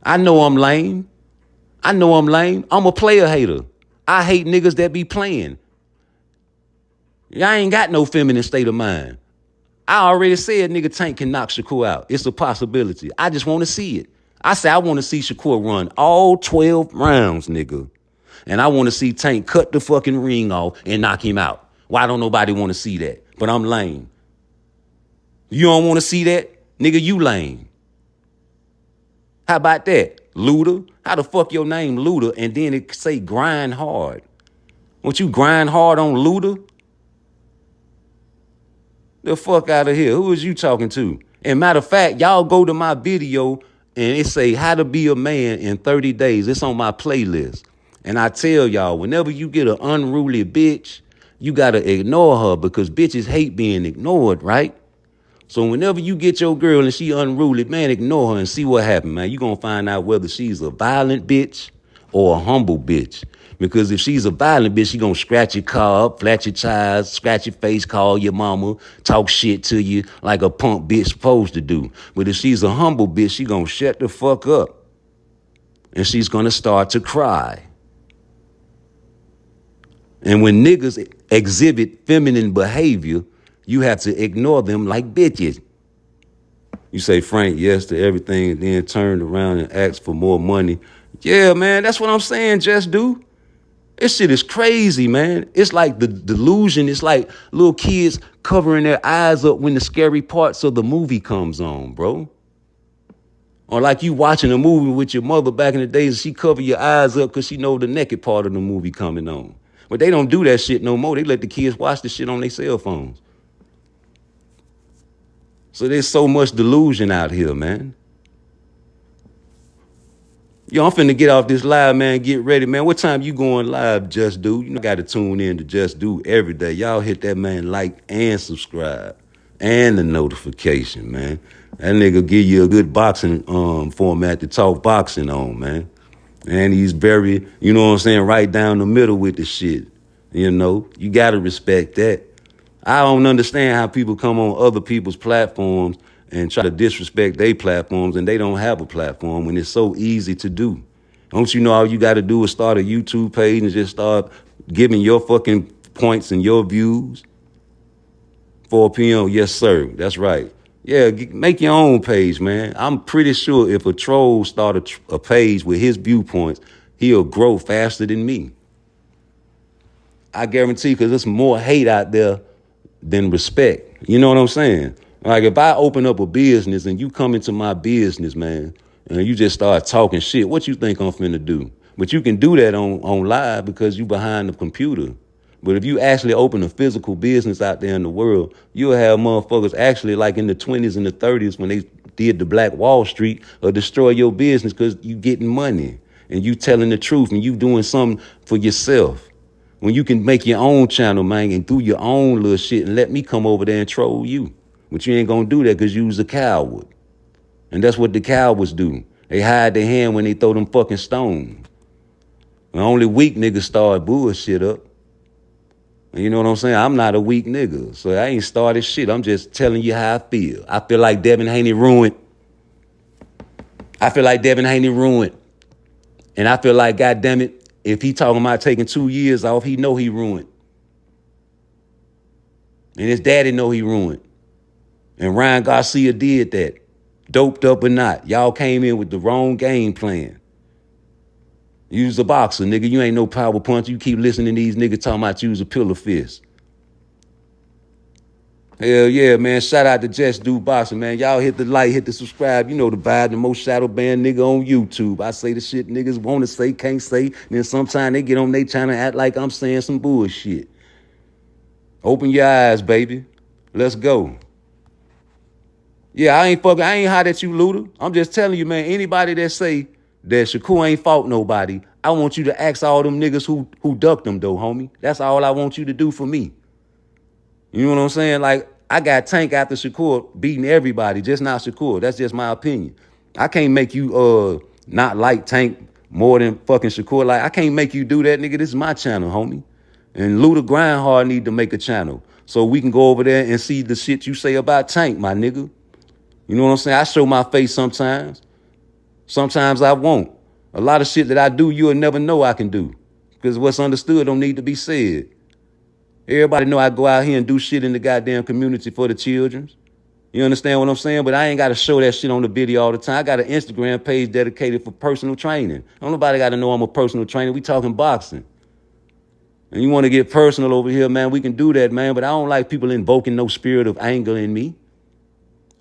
I know I'm lame. I'm a player hater. I hate niggas that be playing. I ain't got no feminine state of mind. I already said nigga Tank can knock Shakur out. It's a possibility. I just want to see it. I say I want to see Shakur run all 12 rounds, nigga. And I want to see Tank cut the fucking ring off and knock him out. Why don't nobody want to see that? But I'm lame. You don't want to see that? Nigga, you lame. How about that? Luda? How the fuck your name Luda and then it say grind hard? Won't you grind hard on Luda? The fuck out of here. Who is you talking to? And matter of fact, y'all go to my video and it say how to be a man in 30 days. It's on my playlist. And I tell y'all, whenever you get an unruly bitch, you got to ignore her because bitches hate being ignored, right? So whenever you get your girl and she unruly, man, ignore her and see what happens, man. You going to find out whether she's a violent bitch or a humble bitch. Because if she's a violent bitch, she going to scratch your car up, flat your tires, scratch your face, call your mama, talk shit to you like a punk bitch supposed to do. But if she's a humble bitch, she going to shut the fuck up. And she's going to start to cry. And when niggas exhibit feminine behavior, you have to ignore them like bitches. You say Frank yes to everything and then turned around and asked for more money. Yeah, man, that's what I'm saying, just do. This shit is crazy, man. It's like the delusion. It's like little kids covering their eyes up when the scary parts of the movie comes on, bro. Or like you watching a movie with your mother back in the days and she cover your eyes up because she know the naked part of the movie coming on. But they don't do that shit no more. They let the kids watch the shit on their cell phones. So there's so much delusion out here, man. Yo, I'm finna get off this live, man. Get ready, man. What time you going live, Just Do? You got to tune in to Just Do every day. Y'all hit that man like and subscribe and the notification, man. That nigga give you a good boxing format to talk boxing on, man. And he's very, you know what I'm saying, right down the middle with the shit. You know, you got to respect that. I don't understand how people come on other people's platforms and try to disrespect their platforms and they don't have a platform when it's so easy to do. Don't you know all you got to do is start a YouTube page and just start giving your fucking points and your views? 4 p.m., yes, sir. That's right. Yeah, make your own page, man. I'm pretty sure if a troll start a page with his viewpoints, he'll grow faster than me. I guarantee, because there's more hate out there than respect. You know what I'm saying? Like if I open up a business and you come into my business, man, and you just start talking shit, what you think I'm finna do? But you can do that on live because you behind the computer. But if you actually open a physical business out there in the world, you'll have motherfuckers actually like in the 20s and the 30s when they did the Black Wall Street or destroy your business because you getting money and you telling the truth and you doing something for yourself. When you can make your own channel, man, and do your own little shit and let me come over there and troll you. But you ain't gonna do that because you was a coward. And that's what the cowards do. They hide their hand when they throw them fucking stones. And only weak niggas start bullshit up. And you know what I'm saying? I'm not a weak nigga. So I ain't started shit. I'm just telling you how I feel. I feel like Devin Haney ruined. I feel like Devin Haney ruined. And I feel like, goddamn it, if he talking about taking 2 years off, he know he ruined. And his daddy know he ruined. And Ryan Garcia did that. Doped up or not. Y'all came in with the wrong game plan. You was a boxer, nigga. You ain't no power puncher. You keep listening to these niggas talking about you was a pillar fist. Hell yeah, man. Shout out to Just Do Boxing, man. Y'all hit the like, hit the subscribe. You know the vibe, the most shadow banned nigga on YouTube. I say the shit niggas want to say, can't say. Then sometimes they get on they channel and act like I'm saying some bullshit. Open your eyes, baby. Let's go. Yeah, I ain't hot at you, Luda. I'm just telling you, man, anybody that say that Shakur ain't fought nobody, I want you to ask all them niggas who ducked them, though, homie. That's all I want you to do for me. You know what I'm saying? Like, I got Tank after Shakur beating everybody, just not Shakur. That's just my opinion. I can't make you not like Tank more than fucking Shakur. Like, I can't make you do that, nigga. This is my channel, homie. And Luda Grindhard need to make a channel so we can go over there and see the shit you say about Tank, my nigga. You know what I'm saying? I show my face sometimes. Sometimes I won't. A lot of shit that I do, you'll never know I can do. Because what's understood don't need to be said. Everybody know I go out here and do shit in the goddamn community for the children. You understand what I'm saying? But I ain't got to show that shit on the video all the time. I got an Instagram page dedicated for personal training. Don't nobody got to know I'm a personal trainer. We talking boxing. And you want to get personal over here, man, we can do that, man. But I don't like people invoking no spirit of anger in me.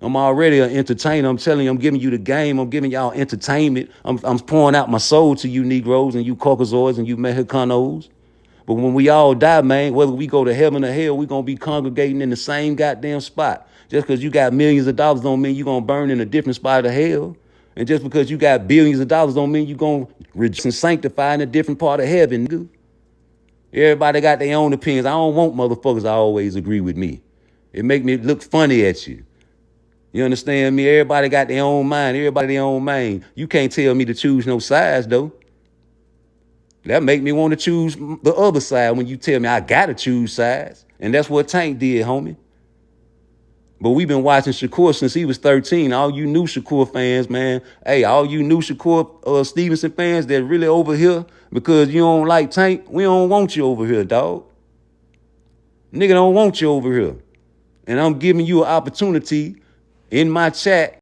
I'm already an entertainer. I'm telling you, I'm giving you the game. I'm giving y'all entertainment. I'm pouring out my soul to you Negroes and you Caucasoids and you Mexicanos. But when we all die, man, whether we go to heaven or hell, we going to be congregating in the same goddamn spot. Just because you got millions of dollars don't mean you're going to burn in a different spot of hell. And just because you got billions of dollars don't mean you're going to rejoice and sanctify in a different part of heaven, nigga. Everybody got their own opinions. I don't want motherfuckers to always agree with me. It make me look funny at you. You understand me? Everybody got their own mind. Everybody their own mind. You can't tell me to choose no sides, though. That make me want to choose the other side when you tell me I got to choose sides. And that's what Tank did, homie. But we've been watching Shakur since he was 13. All you new Shakur fans, man. Hey, all you new Shakur Stevenson fans that really over here because you don't like Tank, we don't want you over here, dog. Nigga don't want you over here. And I'm giving you an opportunity in my chat